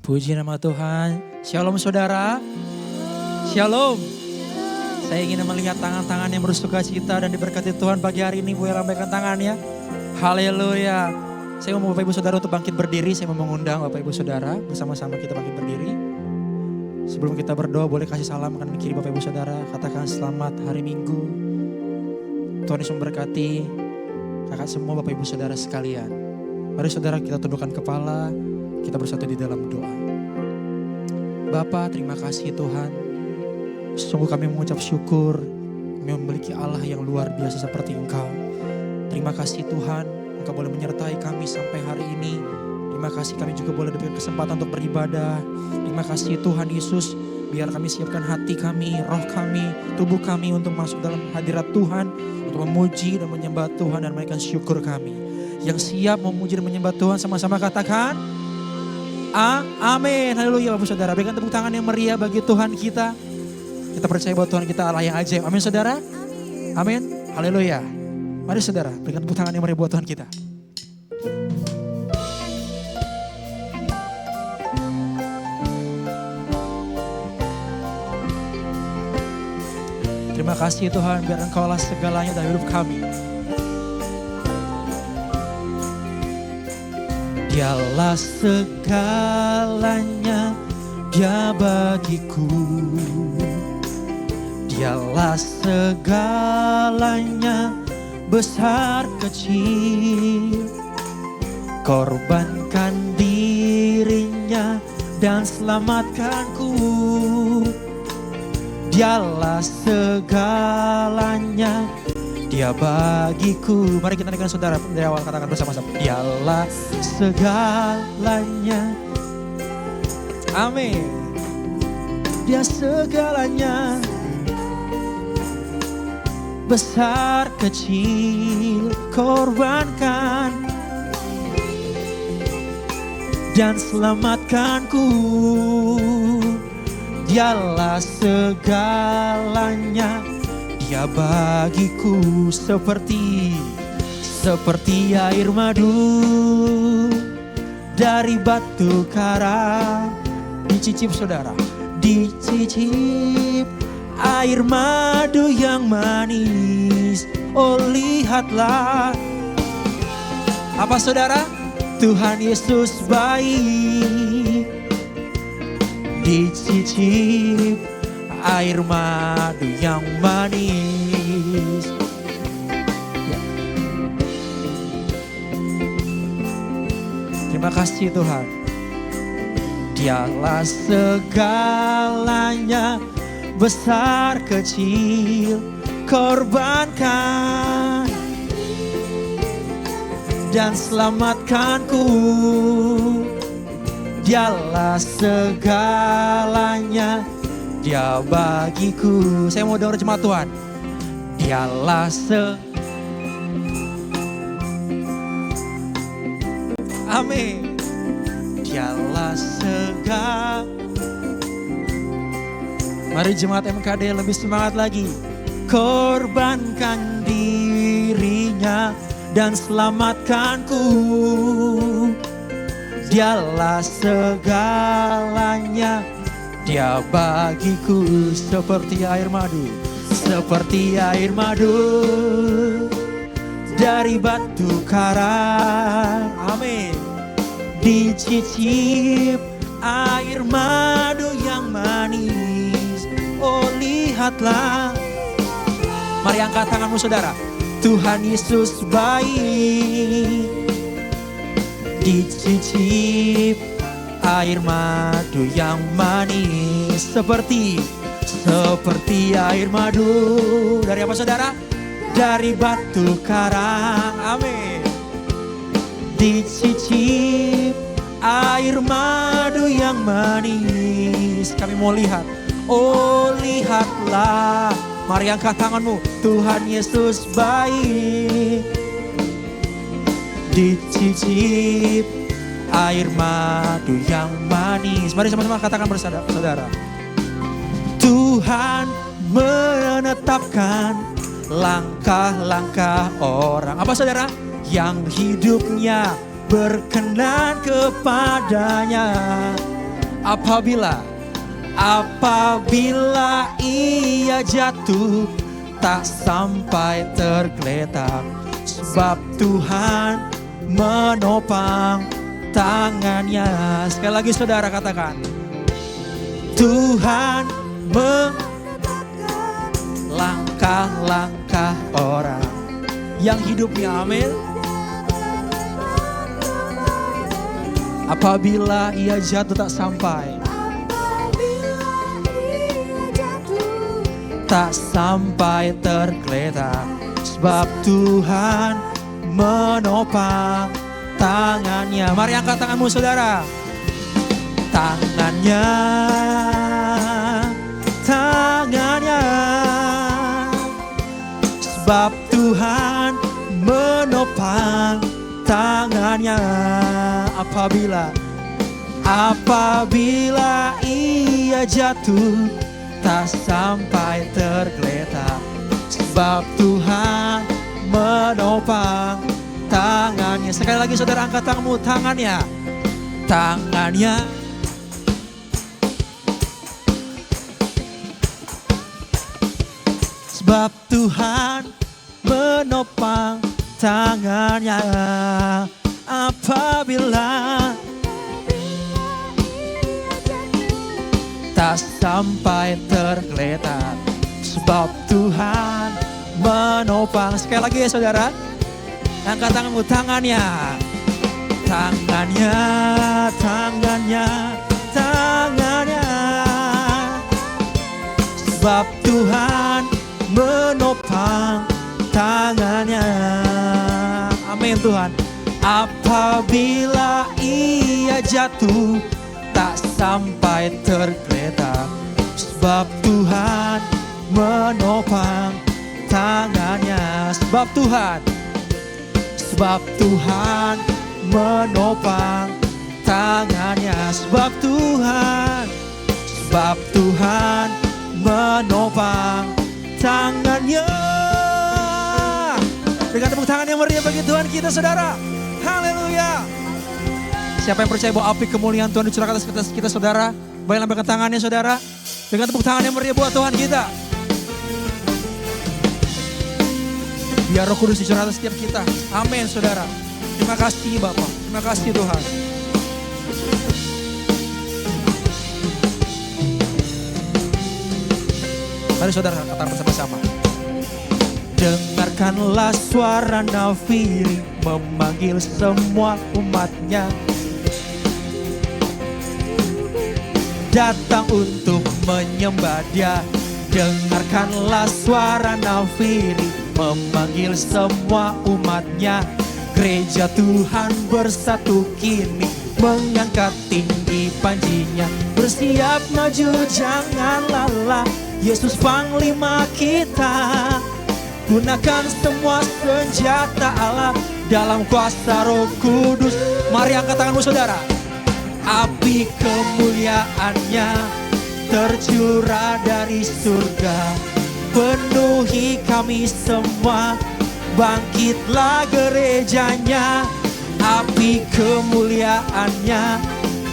Puji nama Tuhan. Shalom saudara. Shalom. Saya ingin melihat tangan-tangan yang bersuka cita dan diberkati Tuhan pagi hari ini. Boleh lambaikan tangannya. Haleluya. Saya mau Bapak Ibu Saudara untuk bangkit berdiri. Saya mau mengundang Bapak Ibu Saudara bersama-sama kita bangkit berdiri. Sebelum kita berdoa boleh kasih salam kanan kiri Bapak Ibu Saudara. Katakan selamat hari Minggu. Tuhan Yesus memberkati kakak semua Bapak Ibu Saudara sekalian. Mari saudara kita tundukkan kepala. Kita bersatu di dalam doa. Bapa, terima kasih Tuhan. Sungguh kami mengucap syukur. Kami memiliki Allah yang luar biasa seperti Engkau. Terima kasih Tuhan. Engkau boleh menyertai kami sampai hari ini. Terima kasih kami juga boleh diberikan kesempatan untuk beribadah. Terima kasih Tuhan Yesus. Biar kami siapkan hati kami, roh kami, tubuh kami untuk masuk dalam hadirat Tuhan. Untuk memuji dan menyembah Tuhan dan menaikkan syukur kami. Yang siap memuji dan menyembah Tuhan sama-sama katakan. Amin. Haleluya Bapak Saudara. Berikan tepuk tangan yang meriah bagi Tuhan kita. Kita percaya bahwa Tuhan kita Allah yang ajaib. Amin saudara. Amin. Haleluya. Mari saudara berikan tepuk tangan yang meriah buat Tuhan kita. Terima kasih Tuhan biar Engkau lah segalanya dalam hidup kami. Dialah segalanya, Dia bagiku. Dialah segalanya, besar kecil. Korbankan dirinya dan selamatkanku. Dialah segalanya, Dia bagiku. Mari kita naikkan saudara dari awal katakan bersama-sama. Dialah segalanya. Amin. Dia segalanya. Besar kecil korbankan dan selamatkanku. Dialah segalanya. Dia bagiku seperti air madu dari batu karang. Dicicip saudara, dicicip air madu yang manis. Oh lihatlah. Apa saudara? Tuhan Yesus baik. Dicicip air madu yang manis. Ya. Terima kasih Tuhan. Dialah segalanya, besar kecil korbankan dan selamatkanku. Dialah segalanya, Dia bagiku. Saya mau dengar jemaat Tuhan. Dialah Amin. Dialah Mari jemaat MKD lebih semangat lagi. Korbankan dirinya dan selamatkanku. Dialah segalanya, Dia bagiku seperti air madu. Seperti air madu dari batu karang. Amin. Dicicip air madu yang manis. Oh lihatlah. Mari angkat tanganmu saudara. Tuhan Yesus baik. Dicicip air madu yang manis. Seperti air madu. Dari apa saudara? Dari batu karang. Amin. Dicicip air madu yang manis. Kami mau lihat. Oh lihatlah. Mari angkat tanganmu. Tuhan Yesus baik. Dicicip air madu yang manis. Mari sama-sama katakan bersama saudara. Tuhan menetapkan langkah-langkah orang. Apa saudara? Yang hidupnya berkenan kepadanya. Apabila ia jatuh tak sampai tergeletak, sebab Tuhan menopang tangannya. Sekali lagi saudara katakan, Tuhan menetapkan langkah-langkah orang yang hidupnya, amin. Apabila ia jatuh tak sampai, tak sampai tergeletak, sebab Tuhan menopang tangannya. Mari angkat tanganmu saudara. Tangannya, tangannya, sebab Tuhan menopang tangannya. Apabila ia jatuh tak sampai tergeletak, sebab Tuhan menopang tangannya. Sekali lagi saudara angkat tanganmu, tangannya, tangannya. Sebab Tuhan menopang tangannya. Apabila tak sampai tergeletak, sebab Tuhan menopang. Sekali lagi ya saudara, angkat tanganmu, tangannya, tangannya, tangannya, tangannya, sebab Tuhan menopang tangannya. Amin Tuhan. Apabila ia jatuh tak sampai tergeletak, sebab Tuhan menopang tangannya. Sebab Tuhan menopang tangannya. Sebab Tuhan menopang tangannya. Dengan tepuk tangan yang meriah bagi Tuhan kita saudara. Haleluya. Siapa yang percaya bahwa api kemuliaan Tuhan dicurahkan atas kita saudara? Baik lambaikan tangannya saudara. Dengan tepuk tangan yang meriah buat Tuhan kita. Biar Roh Kudus dicurahkan atas setiap kita. Amin saudara. Terima kasih Bapak. Terima kasih Tuhan. Mari saudara katakan bersama-sama. Dengarkanlah suara nafiri memanggil semua umatnya, datang untuk menyembah Dia. Dengarkanlah suara nafiri memanggil semua umatnya. Gereja Tuhan bersatu kini, mengangkat tinggi panjinya. Bersiap maju jangan lelah, Yesus Panglima kita. Gunakan semua senjata Allah dalam kuasa Roh Kudus. Mari angkat tanganmu saudara. Api kemuliaannya tercurah dari surga, penuhi kami semua. Bangkitlah gerejanya. Api kemuliaannya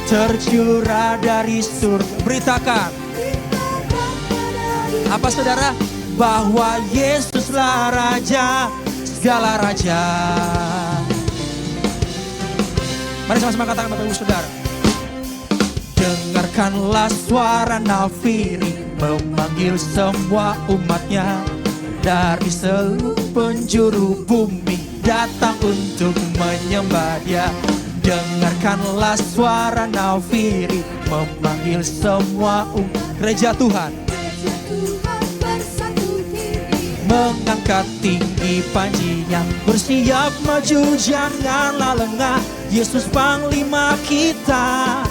tercurah dari surga. Beritakan. Apa saudara? Bahwa Yesuslah Raja, segala Raja. Mari sama-sama katakan Bapak Ibu Saudara. Dengarkanlah suara nafiri memanggil semua umatnya. Dari seluruh penjuru bumi datang untuk menyembah Dia. Dengarkanlah suara nafiri memanggil semua gereja Tuhan. Mengangkat tinggi panjinya, bersiap maju janganlah lengah. Yesus Panglima kita.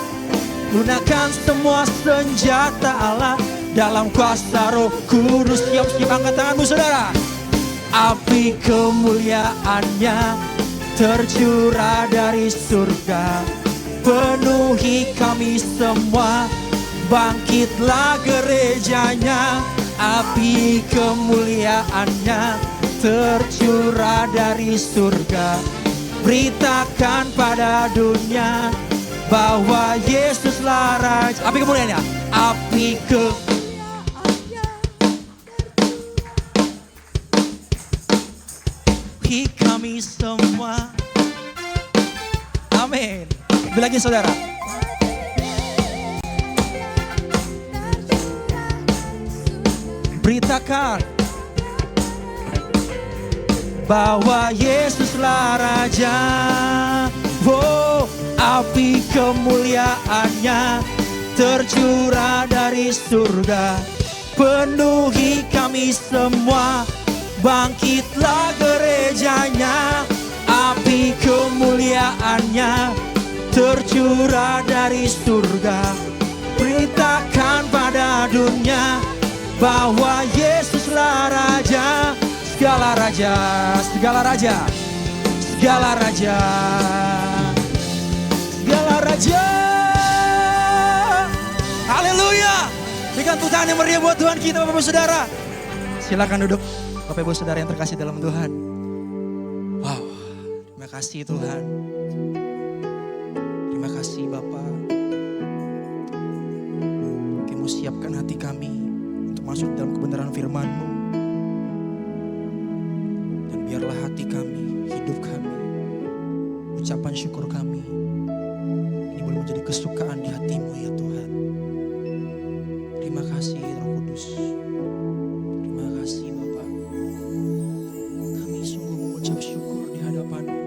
Gunakan semua senjata Allah dalam kuasa Roh Kudus. Siap-siap angkat tanganmu saudara. Api kemuliaannya tercurah dari surga, penuhi kami semua. Bangkitlah gerejanya. Api kemuliaannya tercurah dari surga. Beritakan pada dunia bahwa Yesuslah Raja. Api kemuliaannya, api kami semua. Amin. Lebih lagi saudara. Beritakan bahwa Yesuslah Raja. Oh, api kemuliaannya tercurah dari surga, penuhi kami semua. Bangkitlah gerejanya, api kemuliaannya tercurah dari surga. Beritakan pada dunia bahwa Yesuslah Raja. Segala raja, segala raja, segala raja, segala raja. Haleluya. Berikan tepuk tangan yang meriah buat Tuhan kita, Bapak Ibu Saudara. Silakan duduk, Bapak Ibu Saudara yang terkasih dalam Tuhan. Wow, terima kasih Tuhan. Terima kasih Bapak. Kamu siapkan hati kami untuk masuk dalam kebenaran firman-Mu. Biarlah hati kami, hidup kami, ucapan syukur kami, ini boleh menjadi kesukaan di hati-Mu ya Tuhan. Terima kasih Roh Kudus. Terima kasih Bapak. Kami sungguh mengucap syukur di hadapan-Mu.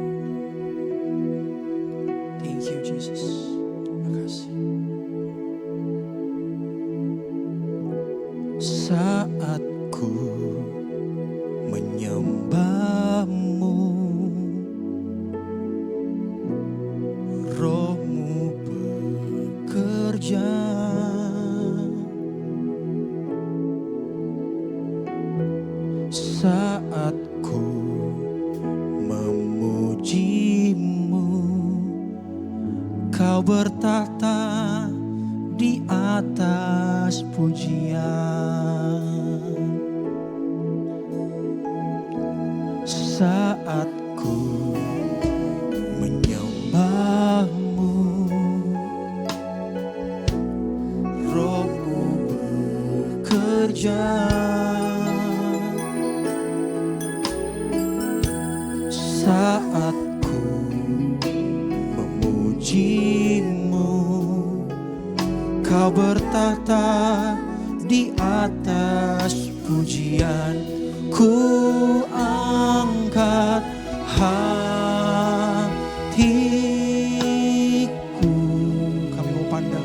Thank you Jesus. Terima kasih. Saat ku menyembah-Mu, Roh-Mu bekerja. Saat ku memuji-Mu, Kau bertata di atas pujian. Saat ku menyembah-Mu, Roh-Mu bekerja. Saat ku memuji-Mu, Kau bertata di atas pujian. Ku angkat hatiku, kami mau pandang,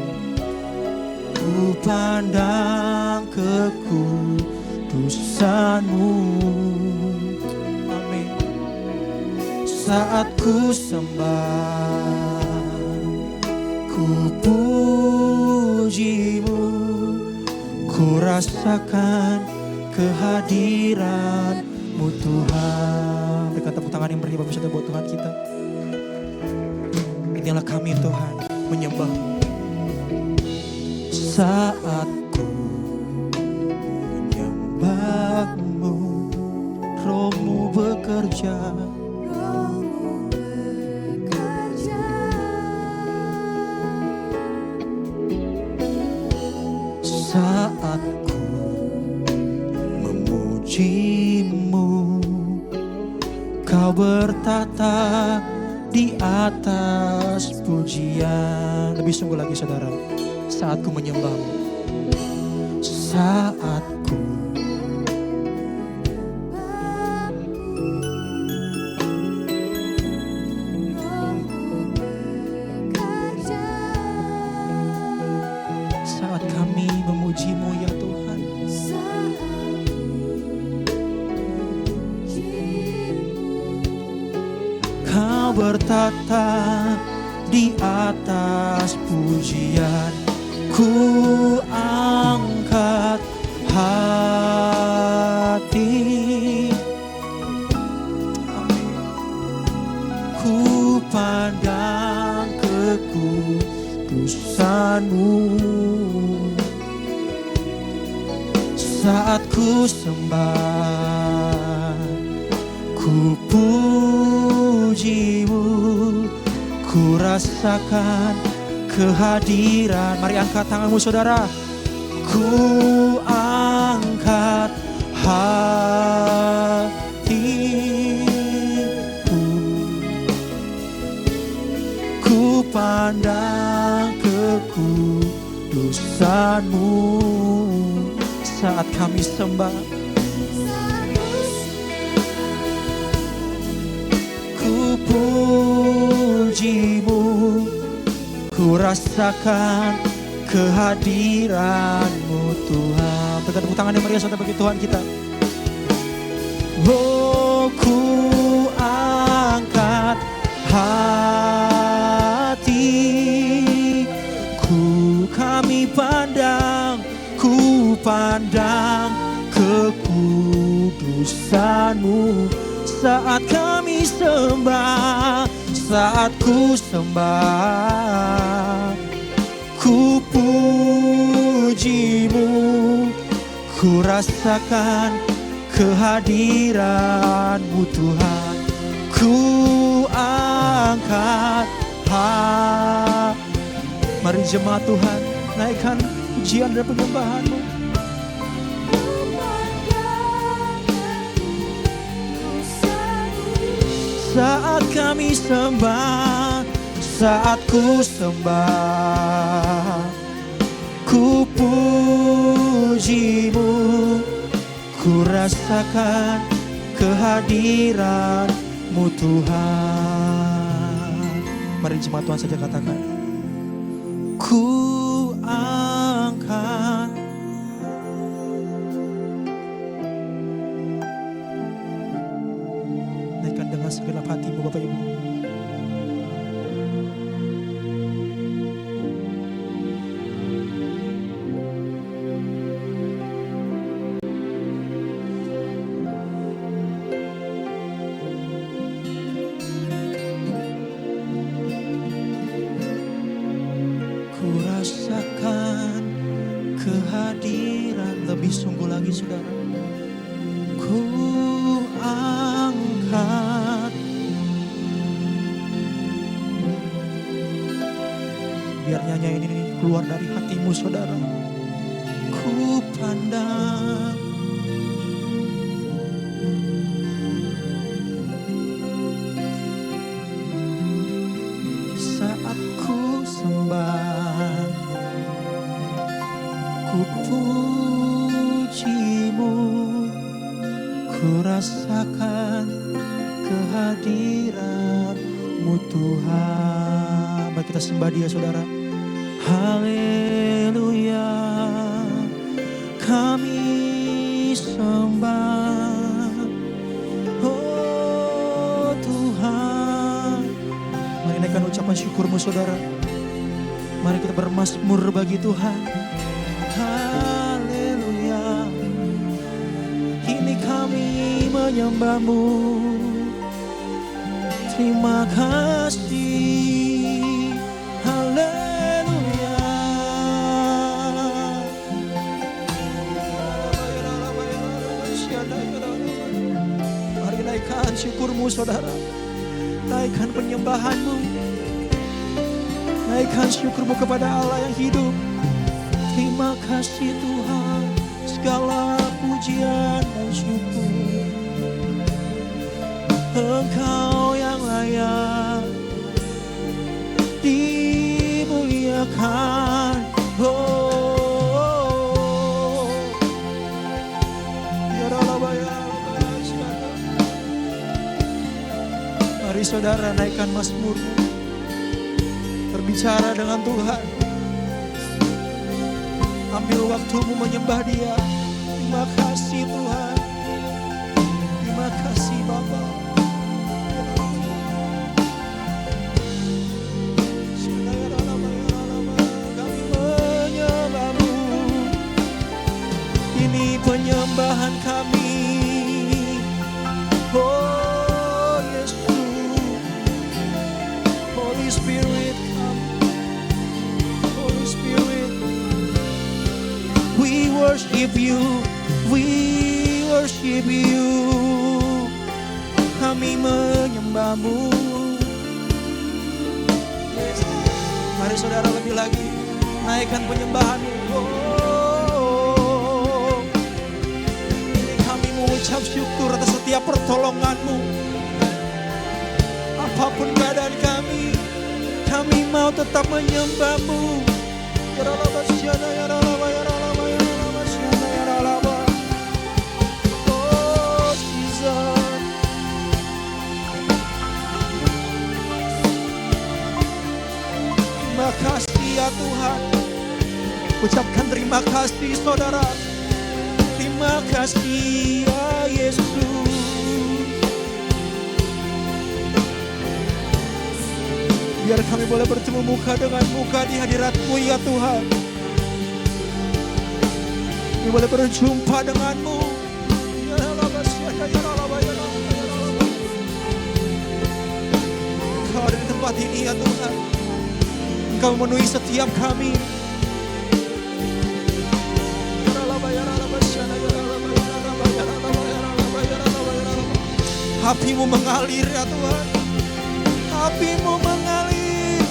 ku pandang kekudusan-Mu. Amin. Saat ku sembah, ku puji-Mu, ku rasakan kehadiran-Mu Tuhan. Berikan tepuk tangan yang meriah Bapak buat Tuhan kita. Inilah kami Tuhan, menyembah-Mu. Saat ku menyembah-Mu, Roh-Mu bekerja. Saat ku memuji-Mu, Kau bertata di atas pujian. Lebih sungguh lagi saudara. Saat ku menyembah-Mu, saat ku saat kami memuji-Mu ya Tuhan. Kau bertata di atas pujian. Ku angkat hati, ku pandang kekudusan-Mu. Saat ku sembah, ku puji-Mu, ku rasakan kehadiran. Mari angkat tanganmu saudara. Ku angkat hatiku, ku pandang kekudusan-Mu saat kami sembah. Ku puji-Mu, ku rasakan kehadiran-Mu Tuhan. Berikan tepuk tangan yang meriah saudara bagi Tuhan kita. Oh, ku angkat hatiku, kami pandang, ku pandang kekudusan-Mu saat kami sembah, saat ku sembah. Ku puji-Mu, ku rasakan kehadiran-Mu Tuhan. Ku angkat mari jemaat Tuhan, naikkan pujian dan penyembahan-Mu. Saat kami sembah, saat ku sembah, ku puji-Mu, ku rasakan kehadiran-Mu Tuhan. Mari jemaat Tuhan saja katakan, ku angkat. Naikkan dengan segenap hatimu Bapak Ibu. Rasakan kehadiran, lebih sungguh lagi saudara. Ku angkat, biar nyanyian ini keluar dari hatimu saudara. Ku pandang, saat ku sembah, ku puji-Mu, ku rasakan kehadiran-Mu Tuhan. Mari kita sembah Dia saudara. Haleluya, kami sembah, oh Tuhan. Mari naikkan ucapan syukur-Mu saudara. Mari kita bermazmur bagi Tuhan. Haleluya, kini kami menyembah-Mu. Terima kasih. Haleluya. Mari naikkan syukur-Mu saudara. Naikkan penyembahan-Mu. Naikkan syukur-Mu kepada Allah yang hidup. Terima kasih Tuhan, segala pujian dan syukur. Engkau yang layak dimuliakan. Oh, mari saudara naikkan mazmur-Mu, berbicara dengan Tuhan. Ambil waktumu menyembah Dia. Terima kasih Tuhan, terima kasih Bapa. Kami menyembah-Mu, ini penyembahan kami. Oh Yesus, Holy Spirit come, Holy Spirit. We worship You, we worship You. Kami menyembah-Mu. Yes. Mari Mari saudara lebih lagi naikkan penyembahan-Mu. Ini kami mengucap syukur atas setiap pertolongan-Mu. Apapun keadaan kami mau tetap menyembah-Mu. Terima kasih ya Tuhan. Ucapkan terima kasih saudara. Terima kasih ya Yesus. Biar kami boleh bertemu muka dengan muka di hadirat-Mu ya Tuhan. Kami boleh berjumpa dengan-Mu. Engkau ada di tempat ini ya Tuhan. Engkau memenuhi setiap kami. Api-Mu mengalir ya Tuhan. Api-Mu mengalir.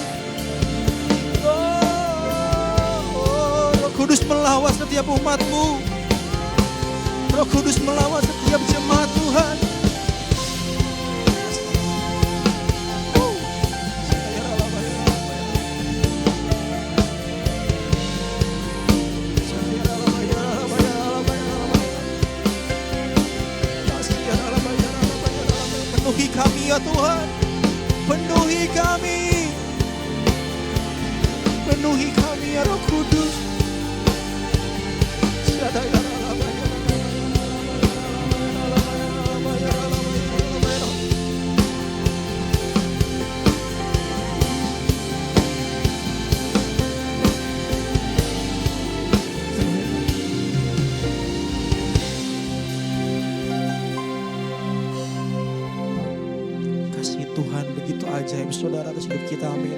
Roh Kudus melawat setiap umat-Mu. Roh Kudus melawat setiap jemaat Tuhan. Penuhi kami ya Tuhan. Penuhi kami. Penuhi kami ya Roh Kudus. Tuhan begitu ajaib saudara atas hidup kita, amin.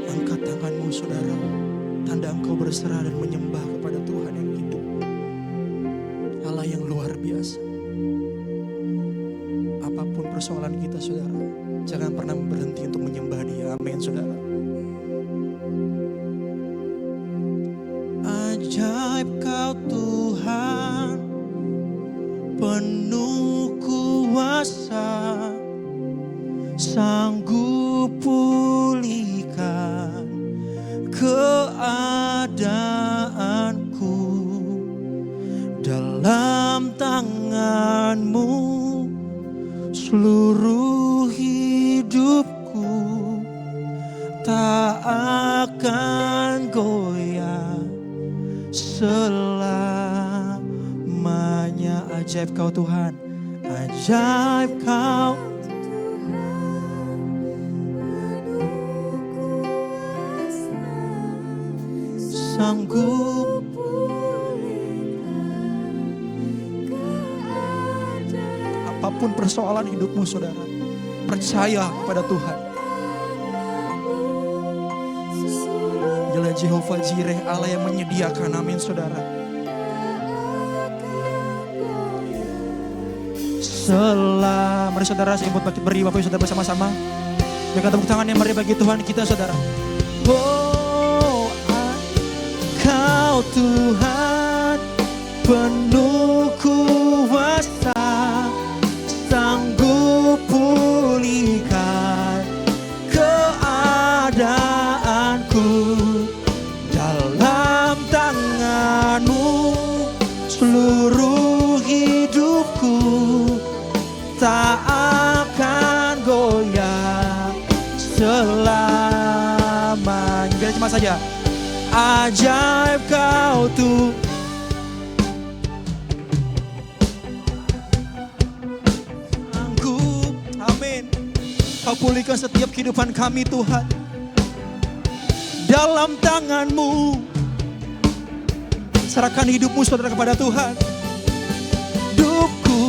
Angkat tanganmu saudara, tanda engkau berserah dan menyembah kepada Tuhan yang hidup, Allah yang luar biasa. Apapun persoalan kita saudara, jangan pernah berhenti untuk menyembah Dia, amin saudara. Ajaib Kau Tuhan, penuh kuasa, sanggup pulihkan keadaanku. Dalam tangan-Mu seluruh hidupku tak akan goyah selamanya. Ajaib Kau Tuhan, ajaib Kau sanggup. Apapun persoalan hidupmu saudara, percaya kepada Tuhan. Dialah Jehovah Jireh, Allah yang menyediakan, amin saudara. Mari saudara saya buat beri Bapak Ibu saudara bersama-sama. Jangan tepuk tangan yang mari bagi Tuhan kita saudara. Oh, Kau Tuhan penuh kuasa, sanggup pulihkan keadaanku. Dalam tangan-Mu seluruh hidupku tak akan goyah selamanya. Biar cuma saja. Ajaib Kau tuh sanggup, amin. Kau pulihkan setiap kehidupan kami Tuhan. Dalam tangan-Mu, serahkan hidupmu saudara kepada Tuhan. Hidupku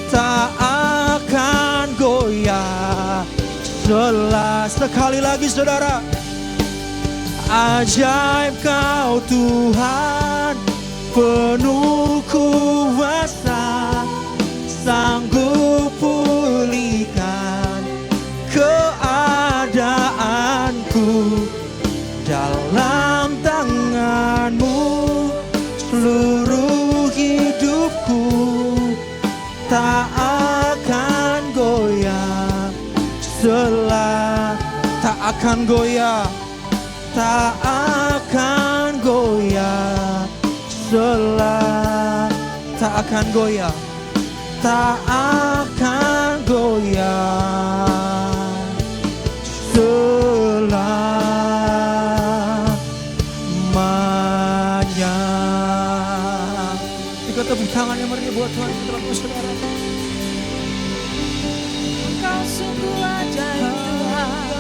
tak akan goyah sekali lagi saudara. Ajaib Kau Tuhan penuh kuasa, sanggup pulihkan keadaan. akan goyah, tak akan goyah, tak akan goyah, tak akan goyah selamanya. Ikut tepuk tangan yang meriah buat Tuhan, putra-putri saudara. Engkau sungguh ajaib Tuhan,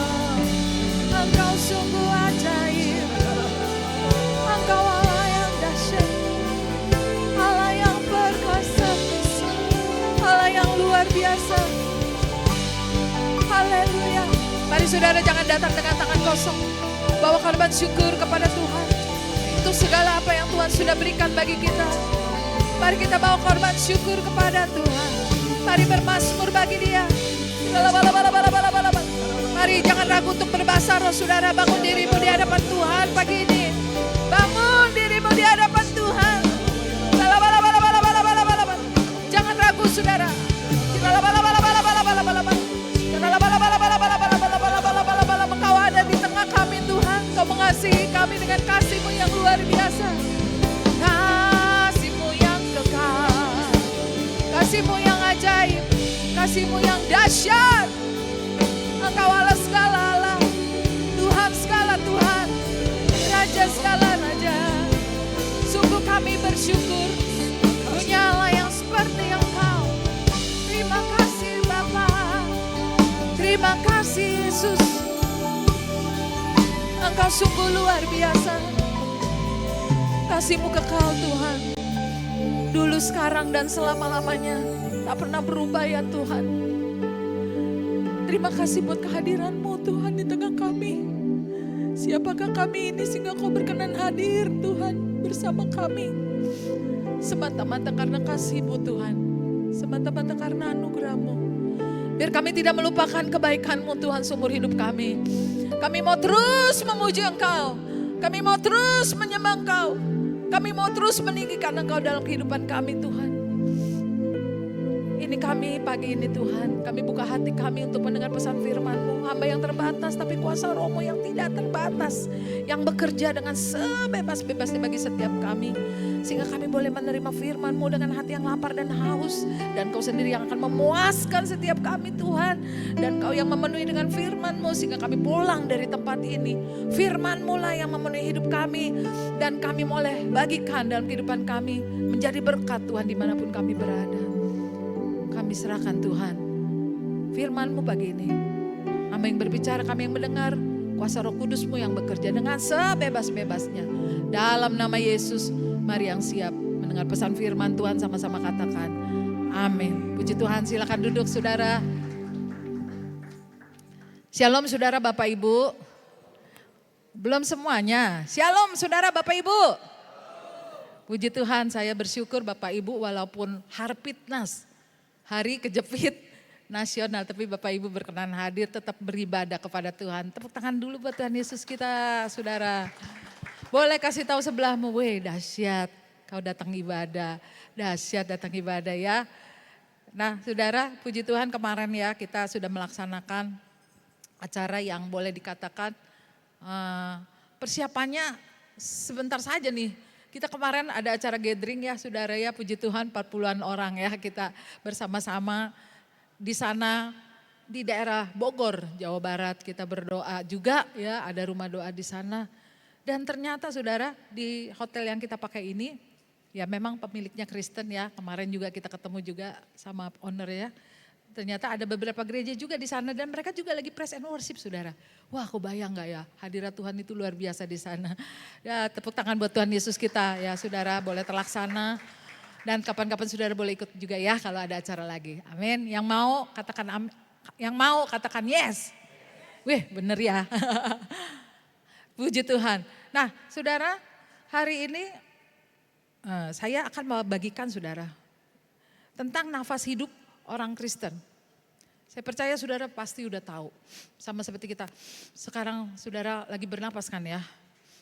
Engkau sungguh ajaib, Engkau Allah yang dahsyat, Allah yang perkasa, Allah yang luar biasa. Haleluya. Mari saudara jangan datang dengan tangan kosong. Bawa korban syukur kepada Tuhan untuk segala apa yang Tuhan sudah berikan bagi kita. Mari kita bawa korban syukur kepada Tuhan. Mari bermazmur bagi Dia. Mari jangan ragu untuk berbahasa roh saudara. Bangun dirimu di hadapan Tuhan pagi ini. Bangun dirimu di hadapan Tuhan. Jangan ragu saudara. Engkau ada di tengah kami Tuhan. Kau mengasihi kami dengan kasih-Mu yang luar biasa. Kasih-Mu yang kekal, kasih-Mu yang ajaib, kasih-Mu yang dahsyat. Engkau Allah segala Allah, Tuhan segala Tuhan, Raja segala Raja. Sungguh kami bersyukur punya Allah yang seperti Engkau. Terima kasih Bapa, terima kasih Yesus. Engkau sungguh luar biasa. Kasih-Mu kekal Tuhan. Dulu, sekarang, dan selama-lamanya. Tak pernah berubah ya Tuhan. Terima kasih buat kehadiran-Mu Tuhan di tengah kami. Siapakah kami ini sehingga Kau berkenan hadir Tuhan bersama kami. Semata-mata karena kasih-Mu Tuhan. Semata-mata karena anugerah-Mu. Biar kami tidak melupakan kebaikan-Mu Tuhan seumur hidup kami. Kami mau terus memuji Engkau. Kami mau terus menyembah Engkau. Kami mau terus meninggikan Engkau dalam kehidupan kami Tuhan. Ini kami pagi ini Tuhan. Kami buka hati kami untuk mendengar pesan firman-Mu. Hamba yang terbatas tapi kuasa Roh-Mu yang tidak terbatas. Yang bekerja dengan sebebas-bebasnya bagi setiap kami. Sehingga kami boleh menerima firman-Mu dengan hati yang lapar dan haus. Dan Kau sendiri yang akan memuaskan setiap kami Tuhan. Dan Kau yang memenuhi dengan firman-Mu sehingga kami pulang dari tempat ini. Firman-Mu lah yang memenuhi hidup kami. Dan kami boleh bagikan dalam kehidupan kami. Menjadi berkat Tuhan dimanapun kami berada. Kami serahkan Tuhan firman-Mu pagi ini. Hamba yang berbicara, kami yang mendengar. Kuasa Roh Kudus-Mu yang bekerja dengan sebebas-bebasnya. Dalam nama Yesus, mari yang siap mendengar pesan firman Tuhan sama-sama katakan amin. Puji Tuhan, silakan duduk saudara. Shalom saudara Bapak Ibu. Belum semuanya. Shalom saudara Bapak Ibu. Puji Tuhan, saya bersyukur Bapak Ibu walaupun Harpitnas, hari kejepit nasional, tapi Bapak Ibu berkenan hadir tetap beribadah kepada Tuhan. Tepuk tangan dulu buat Tuhan Yesus kita saudara. Boleh kasih tahu sebelahmu, weh dahsyat kau datang ibadah, dahsyat datang ibadah ya. Nah saudara, puji Tuhan kemarin ya kita sudah melaksanakan acara yang boleh dikatakan persiapannya sebentar saja nih. Kita kemarin ada acara gathering ya saudara ya, puji Tuhan 40-an orang ya kita bersama-sama di sana di daerah Bogor, Jawa Barat. Kita berdoa juga ya, ada rumah doa di sana. Dan ternyata saudara di hotel yang kita pakai ini, ya memang pemiliknya Kristen ya, kemarin juga kita ketemu juga sama owner ya. Ternyata ada beberapa gereja juga di sana dan mereka juga lagi praise and worship saudara. Wah aku bayang gak ya, hadirat Tuhan itu luar biasa di sana. Ya tepuk tangan buat Tuhan Yesus kita ya saudara, boleh terlaksana. Dan kapan-kapan saudara boleh ikut juga ya kalau ada acara lagi. Amin. Yang mau katakan yang mau katakan yes. Wih bener ya. Puji Tuhan. Nah saudara, hari ini saya akan membagikan saudara tentang nafas hidup orang Kristen. Saya percaya saudara pasti udah tahu. Sama seperti kita sekarang saudara lagi bernapas kan ya.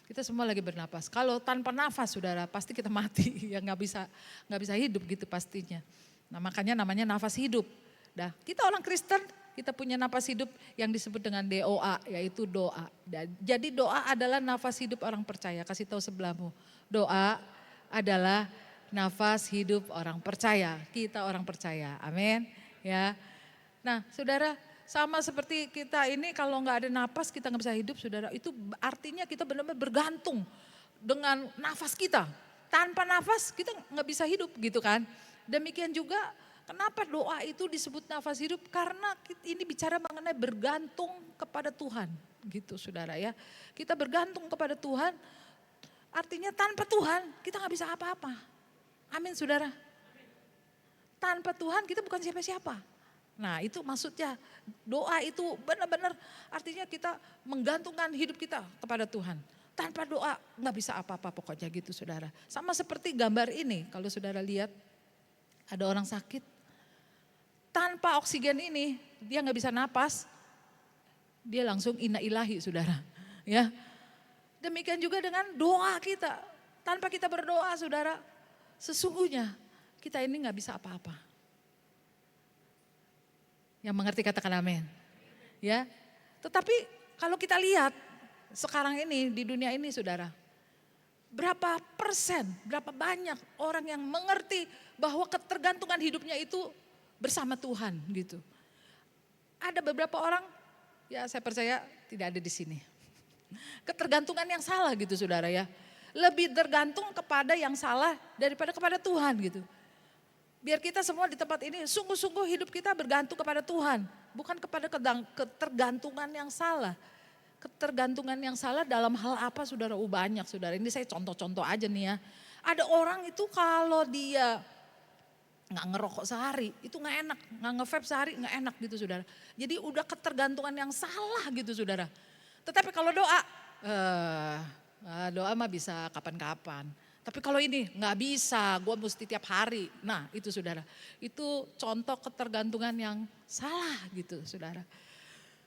Kita semua lagi bernapas. Kalau tanpa nafas saudara pasti kita mati. Ya nggak bisa hidup gitu pastinya. Nah makanya namanya nafas hidup. Dah, kita orang Kristen, kita punya nafas hidup yang disebut dengan DOA, yaitu doa. Jadi doa adalah nafas hidup orang percaya. Kasih tahu sebelahmu, doa adalah nafas hidup orang percaya. Kita orang percaya, amin. Ya. Nah, saudara, sama seperti kita ini kalau nggak ada nafas kita nggak bisa hidup, saudara. Itu artinya kita benar-benar bergantung dengan nafas kita. Tanpa nafas kita nggak bisa hidup gitu kan. Demikian juga kenapa doa itu disebut nafas hidup? Karena ini bicara mengenai bergantung kepada Tuhan gitu saudara ya. Kita bergantung kepada Tuhan, artinya tanpa Tuhan kita nggak bisa apa-apa. Amin saudara. Tanpa Tuhan kita bukan siapa-siapa. Nah itu maksudnya doa itu benar-benar artinya kita menggantungkan hidup kita kepada Tuhan. Tanpa doa nggak bisa apa-apa pokoknya gitu saudara. Sama seperti gambar ini kalau saudara lihat ada orang sakit. Tanpa oksigen ini dia nggak bisa napas, dia langsung inna ilahi saudara. Ya, demikian juga dengan doa kita. Tanpa kita berdoa saudara, sesungguhnya kita ini nggak bisa apa-apa. Yang mengerti katakan amin. Ya, tetapi kalau kita lihat sekarang ini di dunia ini saudara, berapa persen, berapa banyak orang yang mengerti bahwa ketergantungan hidupnya itu bersama Tuhan gitu. Ada beberapa orang, ya saya percaya tidak ada di sini. Ketergantungan yang salah gitu saudara ya. Lebih tergantung kepada yang salah daripada kepada Tuhan gitu. Biar kita semua di tempat ini sungguh-sungguh hidup kita bergantung kepada Tuhan. Bukan kepada ketergantungan yang salah. Ketergantungan yang salah dalam hal apa saudara? Banyak saudara. Ini saya contoh-contoh aja nih ya. Ada orang itu kalau dia nggak ngerokok sehari, itu nggak enak. Nggak nge-vape sehari, nggak enak gitu saudara. Jadi udah ketergantungan yang salah gitu saudara. Tetapi kalau doa, doa mah bisa kapan-kapan. Tapi kalau ini nggak bisa, gue mesti tiap hari. Nah itu saudara, itu contoh ketergantungan yang salah gitu saudara.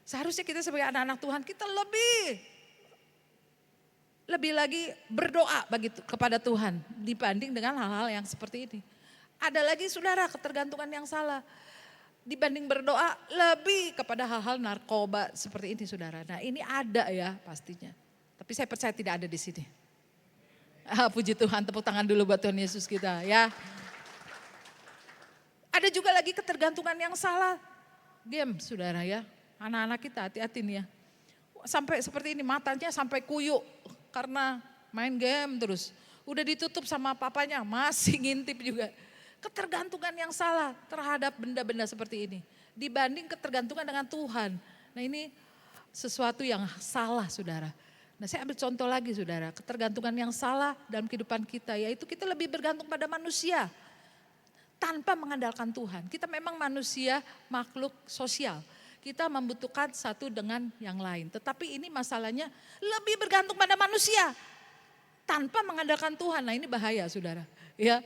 Seharusnya kita sebagai anak-anak Tuhan kita lebih lagi berdoa kepada Tuhan dibanding dengan hal-hal yang seperti ini. Ada lagi saudara ketergantungan yang salah. Dibanding berdoa lebih kepada hal-hal narkoba seperti ini saudara. Nah ini ada ya pastinya. Tapi saya percaya tidak ada di sini. Puji Tuhan, tepuk tangan dulu buat Tuhan Yesus kita ya. Ada juga lagi ketergantungan yang salah. Game saudara ya. Anak-anak kita hati-hati nih ya. Sampai seperti ini matanya sampai kuyuk karena main game terus. Udah ditutup sama papanya masih ngintip juga. Ketergantungan yang salah terhadap benda-benda seperti ini. Dibanding ketergantungan dengan Tuhan. Nah ini sesuatu yang salah saudara. Nah saya ambil contoh lagi saudara. Ketergantungan yang salah dalam kehidupan kita yaitu kita lebih bergantung pada manusia. Tanpa mengandalkan Tuhan. Kita memang manusia makhluk sosial. Kita membutuhkan satu dengan yang lain. Tetapi ini masalahnya lebih bergantung pada manusia. Tanpa mengandalkan Tuhan. Nah ini bahaya saudara. Ya.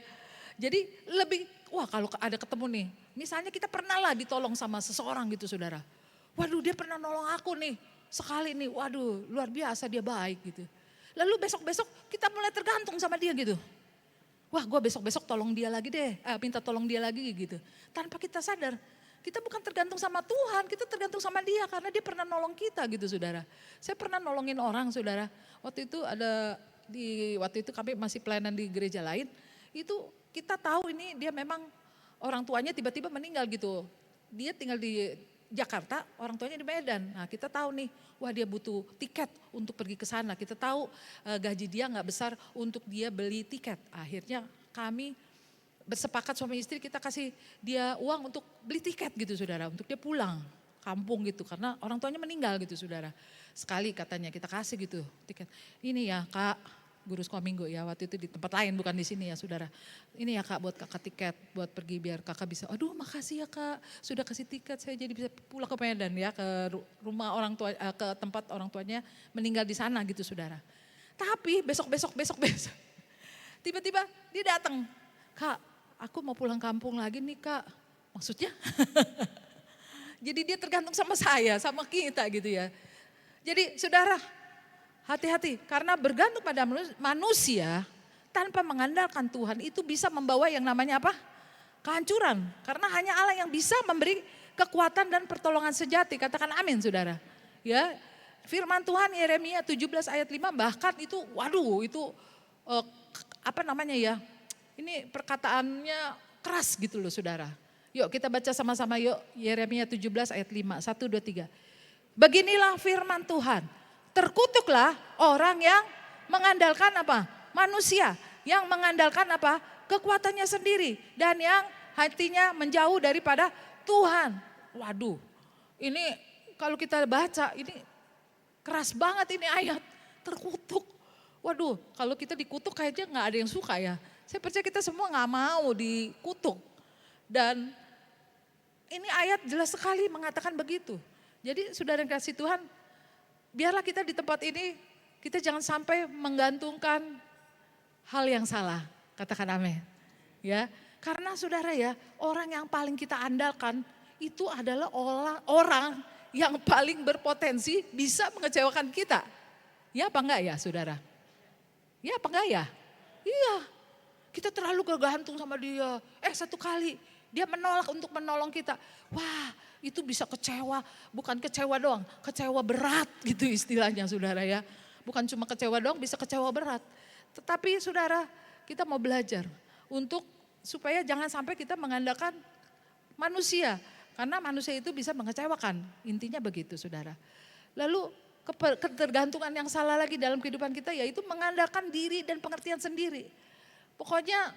Jadi lebih, wah kalau ada ketemu nih, misalnya kita pernah lah ditolong sama seseorang gitu saudara. Waduh dia pernah nolong aku nih, sekali nih, waduh luar biasa dia baik gitu. Lalu besok-besok kita mulai tergantung sama dia gitu. Wah gue besok-besok tolong dia lagi deh, minta tolong dia lagi gitu. Tanpa kita sadar, kita bukan tergantung sama Tuhan, kita tergantung sama dia karena dia pernah nolong kita gitu saudara. Saya pernah nolongin orang saudara, waktu itu kami masih pelayanan di gereja lain, itu kita tahu ini dia memang orang tuanya tiba-tiba meninggal gitu. Dia tinggal di Jakarta, orang tuanya di Medan. Nah kita tahu nih, wah dia butuh tiket untuk pergi ke sana. Kita tahu gaji dia nggak besar untuk dia beli tiket. Akhirnya kami bersepakat suami istri kita kasih dia uang untuk beli tiket gitu saudara. Untuk dia pulang kampung gitu karena orang tuanya meninggal gitu saudara. Sekali katanya kita kasih gitu tiket. Ini ya Kak. Guru sekolah minggu ya waktu itu di tempat lain bukan di sini ya saudara. Ini ya Kak buat kakak tiket buat pergi biar kakak bisa. Aduh makasih ya Kak sudah kasih tiket saya jadi bisa pulang ke Medan ya ke rumah orang tua ke tempat orang tuanya meninggal di sana gitu saudara. Tapi besok tiba-tiba dia datang. Kak aku mau pulang kampung lagi nih Kak. Maksudnya? Jadi dia tergantung sama saya sama kita gitu ya. Jadi saudara hati-hati karena bergantung pada manusia tanpa mengandalkan Tuhan itu bisa membawa yang namanya apa? kehancuran. Karena hanya Allah yang bisa memberi kekuatan dan pertolongan sejati. Katakan amin saudara. Ya, firman Tuhan Yeremia 17 ayat 5 bahkan itu waduh itu apa namanya ya. Ini perkataannya keras gitu loh saudara. Yuk kita baca sama-sama yuk Yeremia 17 ayat 5. 1, 2, 3. Beginilah firman Tuhan. Terkutuklah orang yang mengandalkan apa? Manusia. Yang mengandalkan apa? Kekuatannya sendiri. Dan yang hatinya menjauh daripada Tuhan. Waduh, ini kalau kita baca ini keras banget ini ayat. Terkutuk. Waduh, kalau kita dikutuk kayaknya gak ada yang suka ya. Saya percaya kita semua gak mau dikutuk. Dan ini ayat jelas sekali mengatakan begitu. Jadi saudara yang kasih Tuhan, biarlah kita di tempat ini, kita jangan sampai menggantungkan hal yang salah. Katakan amin. Ya, karena saudara ya, orang yang paling kita andalkan itu adalah orang yang paling berpotensi bisa mengecewakan kita. Ya apa enggak ya saudara? Ya apa enggak ya? Iya, kita terlalu kegantung sama dia. Satu kali dia menolak untuk menolong kita. Wah, itu bisa kecewa, bukan kecewa doang, kecewa berat gitu istilahnya saudara ya. Bukan cuma kecewa doang, bisa kecewa berat. Tetapi saudara, kita mau belajar untuk supaya jangan sampai kita mengandalkan manusia. Karena manusia itu bisa mengecewakan, intinya begitu saudara. Lalu ketergantungan yang salah lagi dalam kehidupan kita yaitu mengandalkan diri dan pengertian sendiri. Pokoknya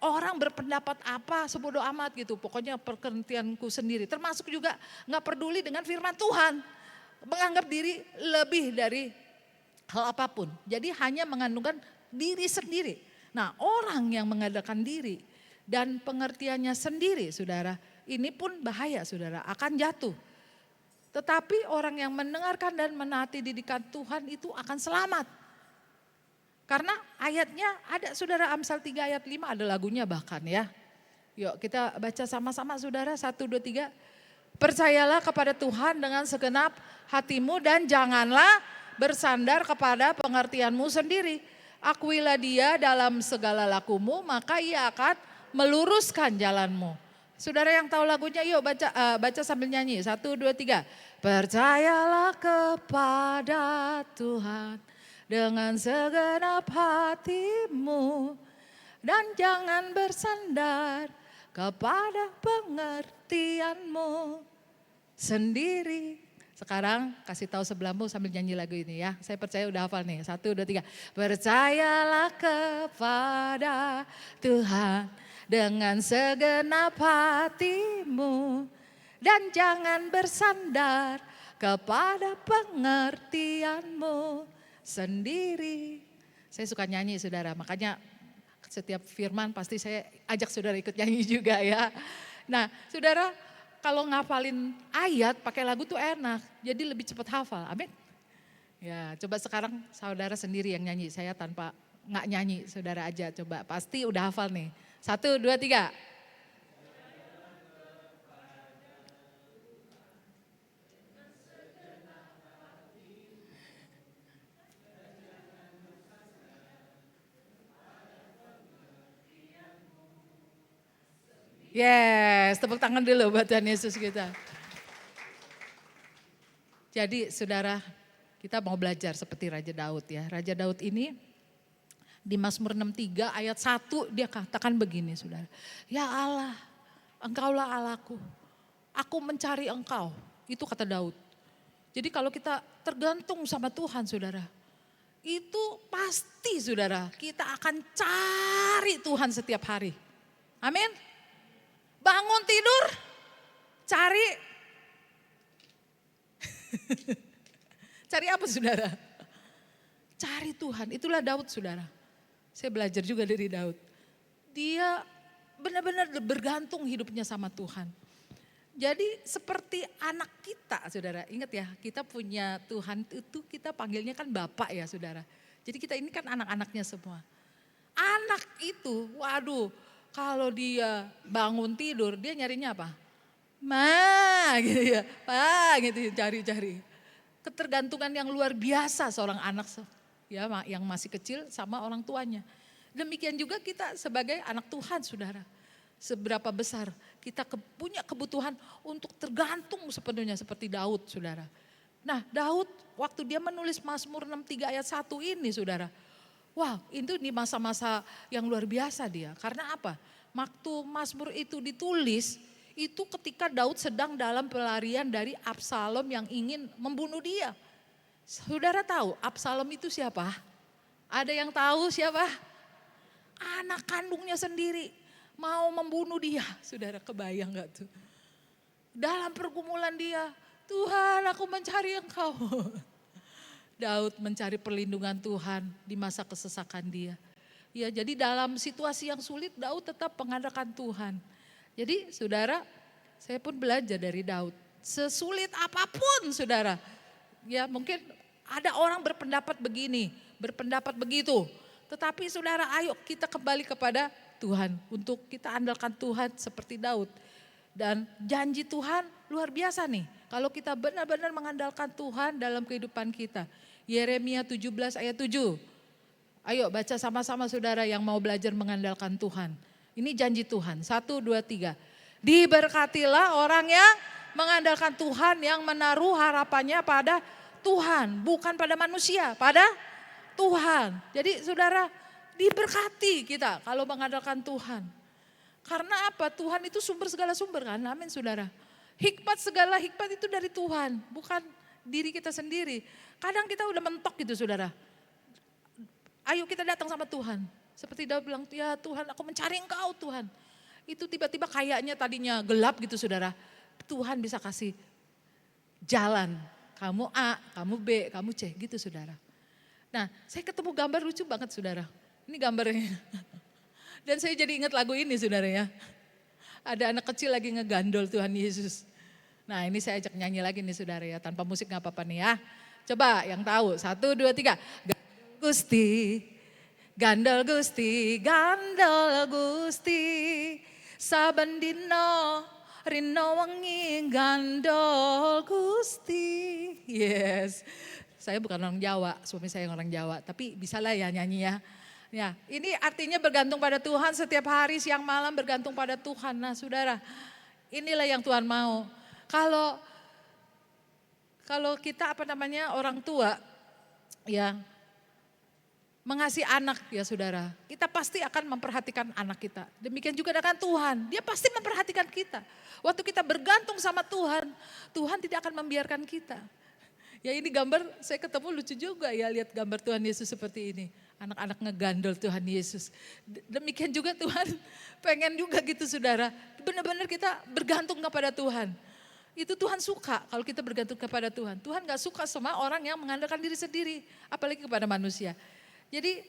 orang berpendapat apa sebodoh amat gitu, pokoknya pengertianku sendiri. Termasuk juga gak peduli dengan firman Tuhan. Menganggap diri lebih dari hal apapun. Jadi hanya mengandungkan diri sendiri. Nah orang yang mengandalkan diri dan pengertiannya sendiri saudara, ini pun bahaya saudara, akan jatuh. Tetapi orang yang mendengarkan dan menaati didikan Tuhan itu akan selamat. Karena ayatnya ada saudara, Amsal 3 ayat 5 ada lagunya bahkan ya. Yuk kita baca sama-sama saudara, 1, 2, 3. Percayalah kepada Tuhan dengan segenap hatimu dan janganlah bersandar kepada pengertianmu sendiri. Akuilah dia dalam segala lakumu maka ia akan meluruskan jalanmu. Saudara yang tahu lagunya yuk baca sambil nyanyi. 1, 2, 3. Percayalah kepada Tuhan dengan segenap hatimu dan jangan bersandar kepada pengertianmu sendiri. Sekarang kasih tahu sebelahmu sambil nyanyi lagu ini ya. Saya percaya udah hafal nih. 1, 2, 3. Percayalah kepada Tuhan dengan segenap hatimu dan jangan bersandar kepada pengertianmu sendiri. Saya suka nyanyi saudara, makanya setiap firman pasti saya ajak saudara ikut nyanyi juga ya. Nah saudara, kalau ngafalin ayat pakai lagu tuh enak, jadi lebih cepat hafal, amin. Ya coba sekarang saudara sendiri yang nyanyi, saya tanpa nggak nyanyi, saudara aja coba, pasti udah hafal nih. 1, 2, 3. Yes, tepuk tangan dulu buat Tuhan Yesus kita. Jadi saudara, kita mau belajar seperti Raja Daud ya. Raja Daud ini di Mazmur 63 ayat 1 dia katakan begini saudara. Ya Allah, engkaulah Allahku, aku mencari engkau. Itu kata Daud. Jadi kalau kita tergantung sama Tuhan saudara, itu pasti saudara kita akan cari Tuhan setiap hari. Amin. Bangun tidur, cari. Cari apa saudara? Cari Tuhan, itulah Daud saudara. Saya belajar juga dari Daud. Dia benar-benar bergantung hidupnya sama Tuhan. Jadi seperti anak kita saudara, ingat ya kita punya Tuhan itu kita panggilnya kan Bapak ya saudara. Jadi kita ini kan anak-anaknya semua. Anak itu waduh. Kalau dia bangun tidur, dia nyarinya apa? Ma gitu ya, pa gitu cari-cari. Ketergantungan yang luar biasa seorang anak ya yang masih kecil sama orang tuanya. Demikian juga kita sebagai anak Tuhan saudara. Seberapa besar kita punya kebutuhan untuk tergantung sepenuhnya seperti Daud, saudara. Nah, Daud waktu dia menulis Mazmur 63 ayat 1 ini, saudara. Wah, itu di masa-masa yang luar biasa dia. Karena apa? Waktu Mazmur itu ditulis, itu ketika Daud sedang dalam pelarian dari Absalom yang ingin membunuh dia. Saudara tahu Absalom itu siapa? Ada yang tahu siapa? Anak kandungnya sendiri mau membunuh dia. Saudara kebayang gak tuh? Dalam pergumulan dia, Tuhan aku mencari Engkau. Daud mencari perlindungan Tuhan di masa kesesakan dia. Ya, jadi dalam situasi yang sulit Daud tetap mengandalkan Tuhan. Jadi saudara, saya pun belajar dari Daud. Sesulit apapun saudara, ya mungkin ada orang berpendapat begini, berpendapat begitu. Tetapi saudara, ayo kita kembali kepada Tuhan untuk kita andalkan Tuhan seperti Daud. Dan janji Tuhan luar biasa nih. Kalau kita benar-benar mengandalkan Tuhan dalam kehidupan kita. Yeremia 17 ayat 7. Ayo baca sama-sama saudara yang mau belajar mengandalkan Tuhan. Ini janji Tuhan. 1, 2, 3. Diberkatilah orang yang mengandalkan Tuhan, yang menaruh harapannya pada Tuhan. Bukan pada manusia, pada Tuhan. Jadi saudara, diberkati kita kalau mengandalkan Tuhan. Karena apa? Tuhan itu sumber segala sumber kan, amin saudara. Hikmat, segala hikmat itu dari Tuhan, bukan diri kita sendiri. Kadang kita udah mentok gitu saudara. Ayo kita datang sama Tuhan. Seperti Daud bilang, ya Tuhan aku mencari Engkau Tuhan. Itu tiba-tiba kayaknya tadinya gelap gitu saudara. Tuhan bisa kasih jalan. Kamu A, kamu B, kamu C gitu saudara. Nah saya ketemu gambar lucu banget saudara. Ini gambarnya. Dan saya jadi ingat lagu ini saudara ya. Ada anak kecil lagi ngegandol Tuhan Yesus. Nah ini saya ajak nyanyi lagi nih saudara ya. Tanpa musik gak apa-apa nih ya. Coba yang tahu, 1, 2, 3. Gandol Gusti, gandol Gusti, gandol Gusti. Saben dino, rino wengi, gandol Gusti. Yes, saya bukan orang Jawa, suami saya orang Jawa. Tapi bisalah ya nyanyi ya. Ya, ini artinya bergantung pada Tuhan setiap hari, siang malam bergantung pada Tuhan. Nah saudara, inilah yang Tuhan mau. Kalau kita orang tua ya mengasihi anak ya saudara, kita pasti akan memperhatikan anak kita. Demikian juga dengan Tuhan, dia pasti memperhatikan kita. Waktu kita bergantung sama Tuhan, Tuhan tidak akan membiarkan kita. Ya ini gambar saya ketemu lucu juga ya, lihat gambar Tuhan Yesus seperti ini. Anak-anak ngegandol Tuhan Yesus. Demikian juga Tuhan pengen juga gitu saudara. Benar-benar kita bergantung kepada Tuhan. Itu Tuhan suka kalau kita bergantung kepada Tuhan. Tuhan gak suka sama orang yang mengandalkan diri sendiri. Apalagi kepada manusia. Jadi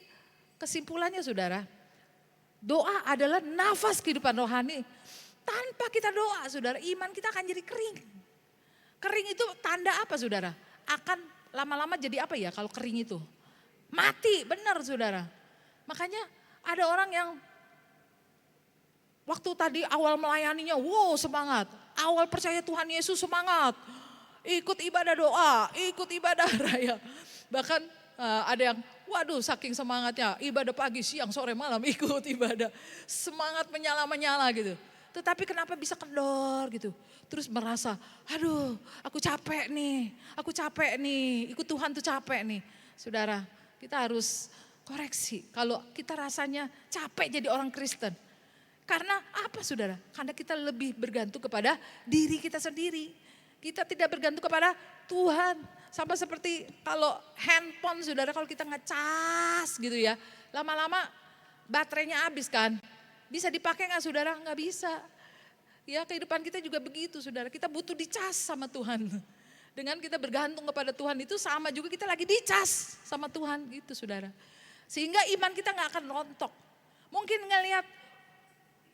kesimpulannya saudara. Doa adalah nafas kehidupan rohani. Tanpa kita doa saudara, iman kita akan jadi kering. Kering itu tanda apa saudara? Akan lama-lama jadi apa ya kalau kering itu? Mati, benar saudara. Makanya ada orang yang waktu tadi awal melayaninya, wow semangat. Awal percaya Tuhan Yesus semangat. Ikut ibadah doa, ikut ibadah raya. Bahkan ada yang, waduh saking semangatnya, ibadah pagi, siang, sore, malam ikut ibadah. Semangat menyala-menyala gitu. Tetapi kenapa bisa kendor gitu. Terus merasa, aduh aku capek nih, ikut Tuhan tuh capek nih. Saudara, kita harus koreksi kalau kita rasanya capek jadi orang Kristen. Karena apa saudara? Karena kita lebih bergantung kepada diri kita sendiri. Kita tidak bergantung kepada Tuhan. Sama seperti kalau handphone saudara, kalau kita ngecas gitu ya. Lama-lama baterainya habis kan. Bisa dipakai gak saudara? Gak bisa. Ya kehidupan kita juga begitu saudara. Kita butuh dicas sama Tuhan. Dengan kita bergantung kepada Tuhan itu sama juga kita lagi dicas sama Tuhan gitu saudara. Sehingga iman kita gak akan rontok. Mungkin ngelihat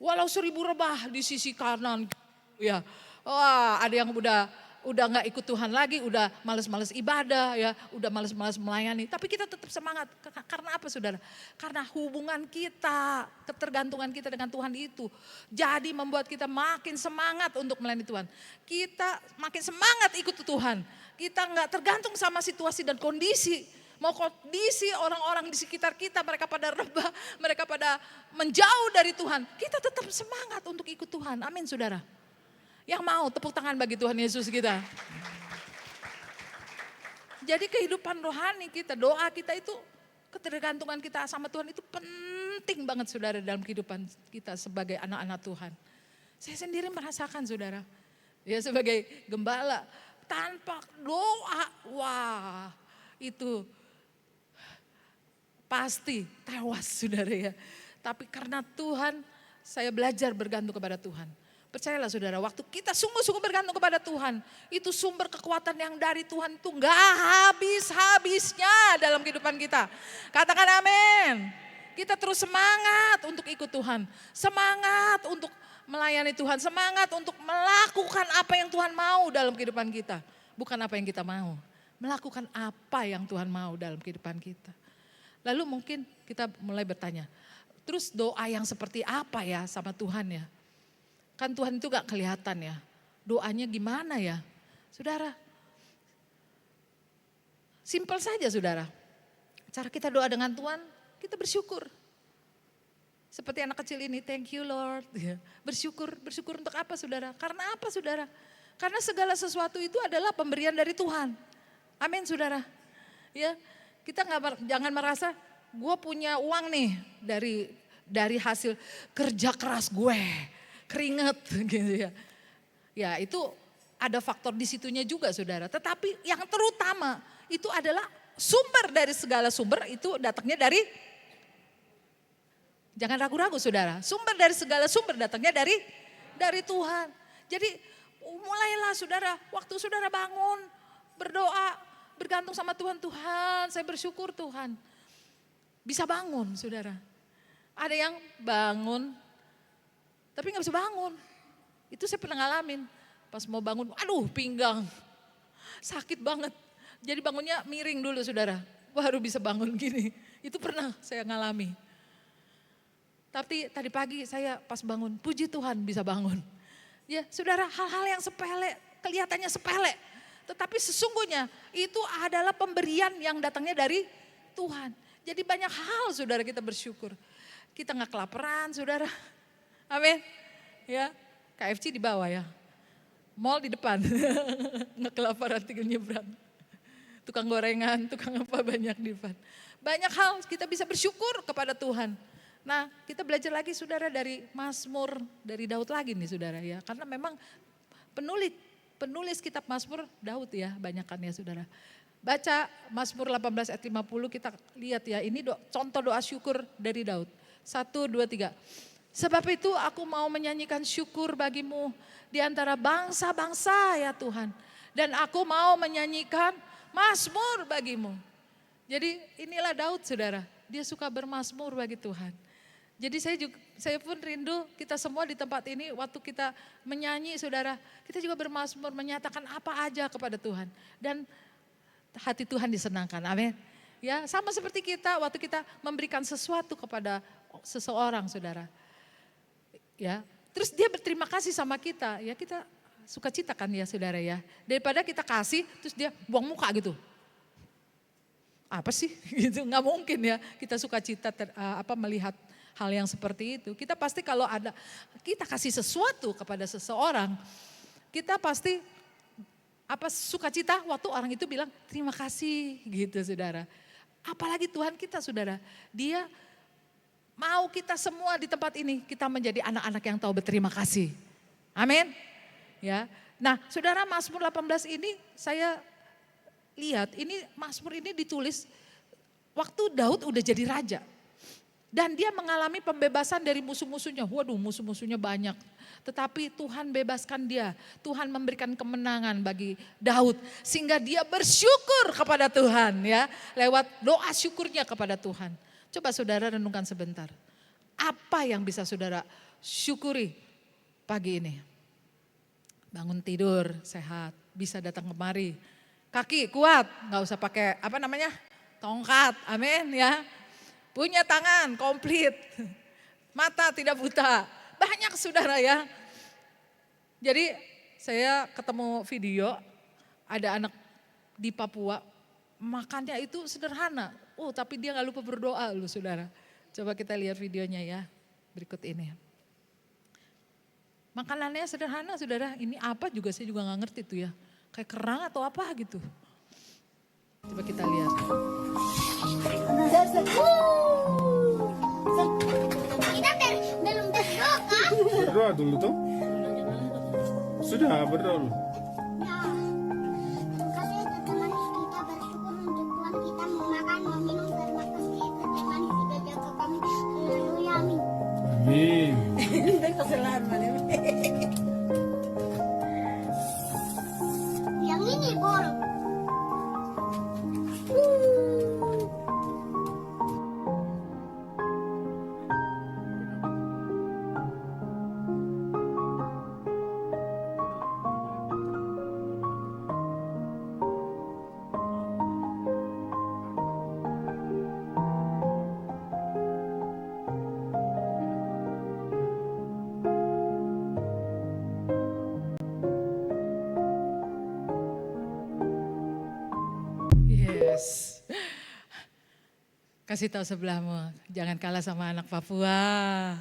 walau 1000 rebah di sisi kanan ya. Wah, ada yang udah nggak ikut Tuhan lagi, udah males-males ibadah ya, udah males-males melayani. Tapi kita tetap semangat. Karena apa saudara? Karena hubungan kita, ketergantungan kita dengan Tuhan itu jadi membuat kita makin semangat untuk melayani Tuhan. Kita makin semangat ikut Tuhan. Kita nggak tergantung sama situasi dan kondisi. mau kondisi orang-orang di sekitar kita, mereka pada rebah, mereka pada menjauh dari Tuhan, kita tetap semangat untuk ikut Tuhan. Amin saudara. Yang mau tepuk tangan bagi Tuhan Yesus kita. Jadi kehidupan rohani kita, doa kita itu, ketergantungan kita sama Tuhan itu penting banget saudara dalam kehidupan kita sebagai anak-anak Tuhan. Saya sendiri merasakan saudara, ya sebagai gembala, tanpa doa, wah itu pasti tewas saudara ya. Tapi karena Tuhan, saya belajar bergantung kepada Tuhan. Percayalah saudara, waktu kita sungguh-sungguh bergantung kepada Tuhan, itu sumber kekuatan yang dari Tuhan itu gak habis-habisnya dalam kehidupan kita. Katakan amin. Kita terus semangat untuk ikut Tuhan, semangat untuk melayani Tuhan, semangat untuk melakukan apa yang Tuhan mau dalam kehidupan kita. Bukan apa yang kita mau, melakukan apa yang Tuhan mau dalam kehidupan kita. Lalu mungkin kita mulai bertanya, terus doa yang seperti apa ya sama Tuhan ya? Kan Tuhan itu gak kelihatan ya, doanya gimana ya? Saudara, simpel saja saudara. Cara kita doa dengan Tuhan, kita bersyukur. Seperti anak kecil ini, thank you Lord. Bersyukur untuk apa saudara? Karena apa saudara? Karena segala sesuatu itu adalah pemberian dari Tuhan. Amin saudara. Ya, kita jangan merasa gue punya uang nih dari hasil kerja keras gue, keringet gitu ya. Ya itu ada faktor di situnya juga saudara. Tetapi yang terutama itu adalah sumber dari segala sumber itu datangnya dari, jangan ragu-ragu saudara, sumber dari segala sumber datangnya dari Tuhan. Jadi mulailah saudara, waktu saudara bangun, berdoa, bergantung sama Tuhan. Tuhan, saya bersyukur Tuhan. Bisa bangun saudara. Ada yang bangun, tapi gak bisa bangun. Itu saya pernah ngalamin. Pas mau bangun, aduh pinggang, sakit banget. Jadi bangunnya miring dulu saudara, baru bisa bangun gini. Itu pernah saya ngalami. Tapi tadi pagi saya pas bangun, puji Tuhan bisa bangun. Ya saudara, hal-hal yang sepele, kelihatannya sepele. Tetapi sesungguhnya itu adalah pemberian yang datangnya dari Tuhan. Jadi banyak hal saudara kita bersyukur. Kita gak kelaparan saudara. Amin. Ya, KFC di bawah ya. Mall di depan. Gak kelaparan tinggal nyebrang. Tukang gorengan, tukang apa banyak di depan. Banyak hal kita bisa bersyukur kepada Tuhan. Nah, kita belajar lagi saudara dari Mazmur, dari Daud lagi nih saudara ya. Karena memang penulis kitab Mazmur Daud ya, banyakan ya saudara. Baca Mazmur 18 ayat 50 kita lihat ya, ini contoh doa syukur dari Daud. 1, 2, 3. Sebab itu aku mau menyanyikan syukur bagimu di antara bangsa-bangsa ya Tuhan. Dan aku mau menyanyikan Mazmur bagimu. Jadi inilah Daud saudara, dia suka bermazmur bagi Tuhan. Jadi saya pun rindu kita semua di tempat ini waktu kita menyanyi saudara, kita juga bermazmur menyatakan apa aja kepada Tuhan. Dan hati Tuhan disenangkan, amin. Ya sama seperti kita waktu kita memberikan sesuatu kepada seseorang saudara. Ya, terus dia berterima kasih sama kita, ya kita sukacita kan ya saudara ya. Daripada kita kasih terus dia buang muka gitu. Apa sih gitu, nggak mungkin ya kita sukacita melihat hal yang seperti itu. Kita pasti kalau kita kasih sesuatu kepada seseorang, kita pasti sukacita waktu orang itu bilang terima kasih gitu saudara. Apalagi Tuhan kita saudara, dia mau kita semua di tempat ini kita menjadi anak-anak yang tahu berterima kasih. Amin. Ya. Nah, saudara Mazmur 18 ini saya lihat ini Mazmur ini ditulis waktu Daud udah jadi raja. Dan dia mengalami pembebasan dari musuh-musuhnya. Waduh, musuh-musuhnya banyak. Tetapi Tuhan bebaskan dia. Tuhan memberikan kemenangan bagi Daud. Sehingga dia bersyukur kepada Tuhan ya. Lewat doa syukurnya kepada Tuhan. Coba saudara renungkan sebentar. Apa yang bisa saudara syukuri pagi ini? Bangun tidur, sehat, bisa datang kemari. Kaki kuat, gak usah pakai tongkat, amin ya. Punya tangan komplit, mata tidak buta. Banyak saudara ya. Jadi saya ketemu video ada anak di Papua makannya itu sederhana. Oh, tapi dia nggak lupa berdoa loh saudara. Coba kita lihat videonya ya, berikut ini. Makanannya sederhana saudara, ini apa juga saya juga nggak ngerti tuh ya. Kayak kerang atau apa gitu. Coba kita lihat. Kita belum berdoa. Berdoa dulu tuh. Sudah berdoa dulu. Ya, kasih teman kita bersyukur untuk Tuhan kita memakan, meminum, terima kasih teman sudah jaga kami. Haleluya, amin. Amin. Yang ini bol. Yes. Kasih tahu sebelahmu, jangan kalah sama anak Papua.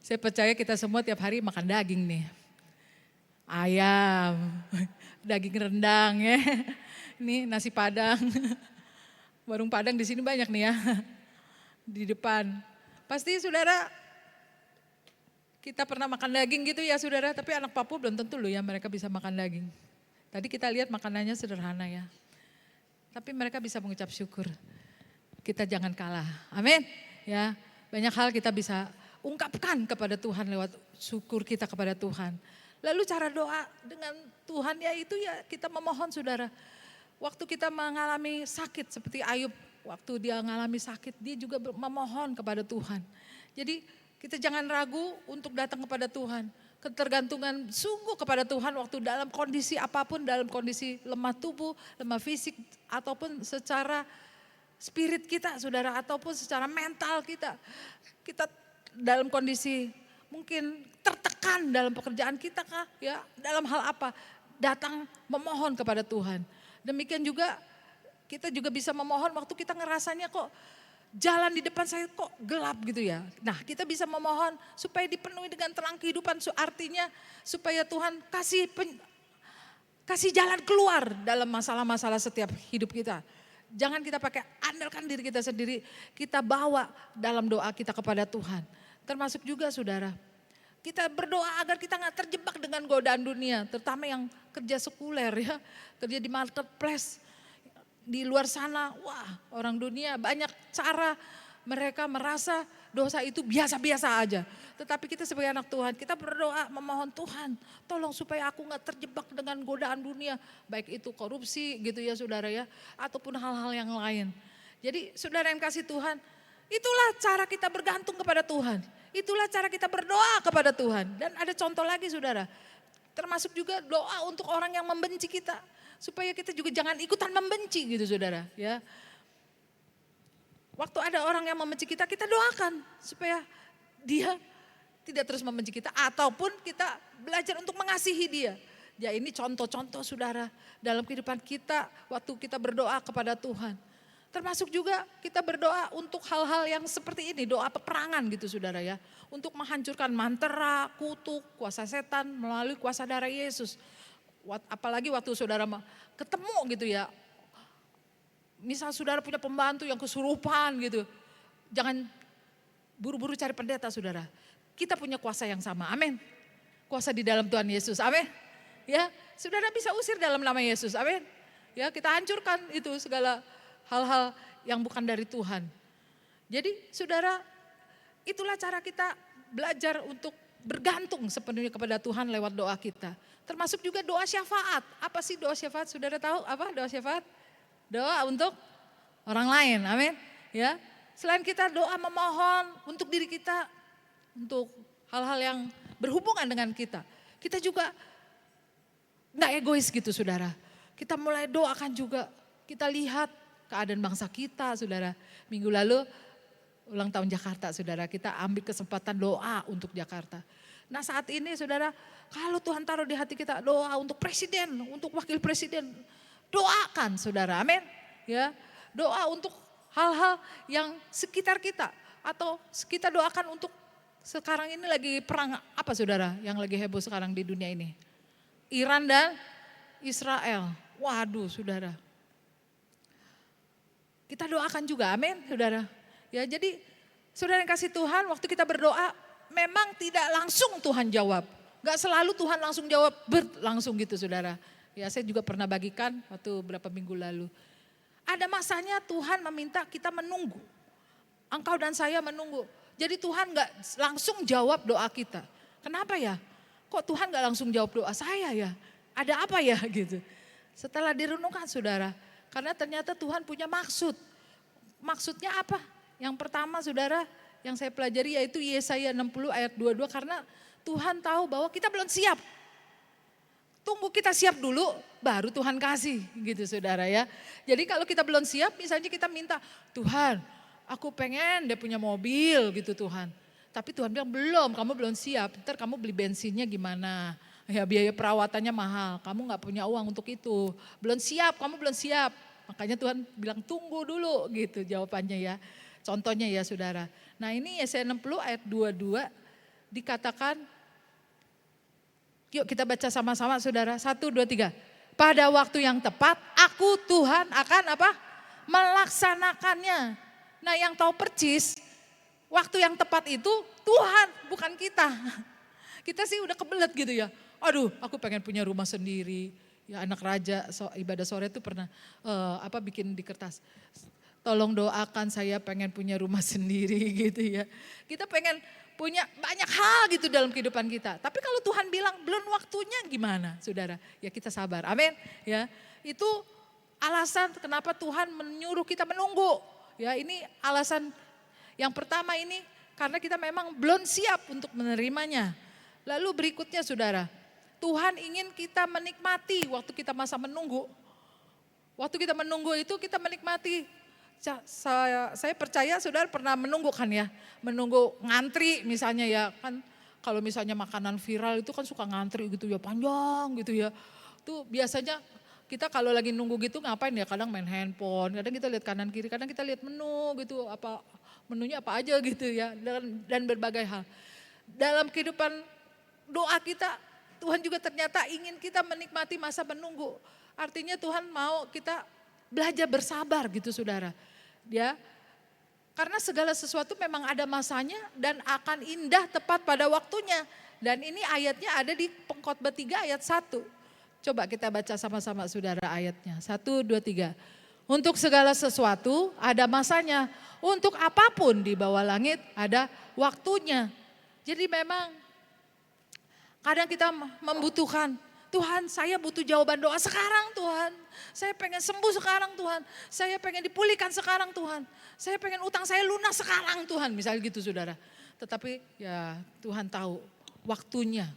Saya percaya kita semua tiap hari makan daging nih. Ayam, daging rendang ya. Ini nasi padang. Warung Padang di sini banyak nih ya. Di depan. Pasti saudara kita pernah makan daging gitu ya saudara, tapi anak Papua belum tentu loh ya mereka bisa makan daging. Tadi kita lihat makanannya sederhana ya. Tapi mereka bisa mengucap syukur. Kita jangan kalah. Amin. Ya, banyak hal kita bisa ungkapkan kepada Tuhan lewat syukur kita kepada Tuhan. Lalu cara doa dengan Tuhan ya itu ya kita memohon saudara. Waktu kita mengalami sakit seperti Ayub, waktu dia mengalami sakit dia juga memohon kepada Tuhan. Jadi kita jangan ragu untuk datang kepada Tuhan. Ketergantungan sungguh kepada Tuhan waktu dalam kondisi apapun, dalam kondisi lemah tubuh, lemah fisik, ataupun secara spirit kita saudara, ataupun secara mental kita. Kita dalam kondisi mungkin tertekan dalam pekerjaan kita kah, ya dalam hal apa, datang memohon kepada Tuhan. Demikian juga kita juga bisa memohon waktu kita ngerasanya kok jalan di depan saya kok gelap gitu ya. Nah kita bisa memohon supaya dipenuhi dengan terang kehidupan. Artinya supaya Tuhan kasih jalan keluar dalam masalah-masalah setiap hidup kita. Jangan kita pakai andalkan diri kita sendiri. Kita bawa dalam doa kita kepada Tuhan. Termasuk juga saudara. Kita berdoa agar kita gak terjebak dengan godaan dunia. Terutama yang kerja sekuler ya. Kerja di marketplace. Di luar sana, wah orang dunia banyak cara mereka merasa dosa itu biasa-biasa aja. Tetapi kita sebagai anak Tuhan, kita berdoa memohon Tuhan, tolong supaya aku gak terjebak dengan godaan dunia. Baik itu korupsi gitu ya saudara ya, ataupun hal-hal yang lain. Jadi saudara yang kasih Tuhan, itulah cara kita bergantung kepada Tuhan. Itulah cara kita berdoa kepada Tuhan. Dan ada contoh lagi saudara, termasuk juga doa untuk orang yang membenci kita. Supaya kita juga jangan ikutan membenci gitu saudara ya. Waktu ada orang yang membenci kita, kita doakan supaya dia tidak terus membenci kita. Ataupun kita belajar untuk mengasihi dia. Ya ini contoh-contoh saudara dalam kehidupan kita waktu kita berdoa kepada Tuhan. Termasuk juga kita berdoa untuk hal-hal yang seperti ini, doa peperangan gitu saudara ya. Untuk menghancurkan mantera, kutuk, kuasa setan melalui kuasa darah Yesus. Apalagi waktu saudara ketemu gitu ya, misal saudara punya pembantu yang kesurupan gitu, jangan buru-buru cari pendeta saudara. Kita punya kuasa yang sama, amin. Kuasa di dalam Tuhan Yesus, amin. Ya, saudara bisa usir dalam nama Yesus, amin. Ya, kita hancurkan itu segala hal-hal yang bukan dari Tuhan. Jadi saudara, itulah cara kita belajar untuk bergantung sepenuhnya kepada Tuhan lewat doa kita. Termasuk juga doa syafaat. Apa sih doa syafaat? Saudara tahu apa doa syafaat? Doa untuk orang lain, amin. Ya, selain kita doa memohon untuk diri kita, untuk hal-hal yang berhubungan dengan kita. Kita juga nggak egois gitu saudara. Kita mulai doakan juga, kita lihat keadaan bangsa kita saudara. Minggu lalu ulang tahun Jakarta saudara, kita ambil kesempatan doa untuk Jakarta. Nah saat ini saudara, kalau Tuhan taruh di hati kita doa untuk presiden, untuk wakil presiden, doakan saudara, amin. Ya, doa untuk hal-hal yang sekitar kita atau kita doakan untuk sekarang ini lagi perang apa saudara yang lagi heboh sekarang di dunia ini? Iran dan Israel. Waduh saudara. Kita doakan juga, amin saudara. Ya jadi saudara yang kasih Tuhan waktu kita berdoa memang tidak langsung Tuhan jawab. Gak selalu Tuhan langsung jawab langsung gitu saudara. Ya saya juga pernah bagikan waktu berapa minggu lalu. Ada masanya Tuhan meminta kita menunggu. Engkau dan saya menunggu. Jadi Tuhan gak langsung jawab doa kita. Kenapa ya? Kok Tuhan gak langsung jawab doa saya ya? Ada apa ya gitu. Setelah direnungkan saudara. Karena ternyata Tuhan punya maksud. Maksudnya apa? Yang pertama saudara yang saya pelajari yaitu Yesaya 60 ayat 22. Karena Tuhan tahu bahwa kita belum siap. Tunggu kita siap dulu, baru Tuhan kasih gitu saudara ya. Jadi kalau kita belum siap misalnya kita minta, Tuhan aku pengen dia punya mobil gitu Tuhan. Tapi Tuhan bilang belum, kamu belum siap, ntar kamu beli bensinnya gimana. Ya biaya perawatannya mahal, kamu gak punya uang untuk itu. Belum siap, kamu belum siap. Makanya Tuhan bilang tunggu dulu gitu jawabannya ya. Contohnya ya saudara. Nah ini Yesaya 60 ayat 22 dikatakan, yuk kita baca sama-sama saudara. 1, 2, 3. Pada waktu yang tepat aku Tuhan akan apa? Melaksanakannya. Nah yang tahu percis waktu yang tepat itu Tuhan bukan kita. Kita sih udah kebelet gitu ya. Aduh aku pengen punya rumah sendiri. Ya anak raja ibadah sore itu pernah bikin di kertas. Tolong doakan saya pengen punya rumah sendiri gitu ya. Kita pengen punya banyak hal gitu dalam kehidupan kita. Tapi kalau Tuhan bilang belum waktunya gimana saudara? Ya kita sabar, amin. Ya, itu alasan kenapa Tuhan menyuruh kita menunggu. Ya ini alasan yang pertama ini karena kita memang belum siap untuk menerimanya. Lalu berikutnya saudara, Tuhan ingin kita menikmati waktu kita masa menunggu. Waktu kita menunggu itu kita menikmati. Saya percaya saudara pernah menunggu kan ya, menunggu ngantri misalnya ya kan kalau misalnya makanan viral itu kan suka ngantri gitu ya panjang gitu ya. Tuh biasanya kita kalau lagi nunggu gitu ngapain ya kadang main handphone, kadang kita lihat kanan kiri, kadang kita lihat menu gitu apa menunya apa aja gitu ya dan berbagai hal. Dalam kehidupan doa kita Tuhan juga ternyata ingin kita menikmati masa menunggu. Artinya Tuhan mau kita belajar bersabar gitu saudara. Ya, karena segala sesuatu memang ada masanya dan akan indah tepat pada waktunya. Dan ini ayatnya ada di Pengkhotbah 3 ayat 1. Coba kita baca sama-sama saudara ayatnya. 1, 2, 3. Untuk segala sesuatu ada masanya. Untuk apapun di bawah langit ada waktunya. Jadi memang kadang kita membutuhkan, Tuhan saya butuh jawaban doa sekarang Tuhan. Saya pengen sembuh sekarang Tuhan. Saya pengen dipulihkan sekarang Tuhan. Saya pengen utang saya lunas sekarang Tuhan. Misalnya gitu saudara. Tetapi ya Tuhan tahu waktunya.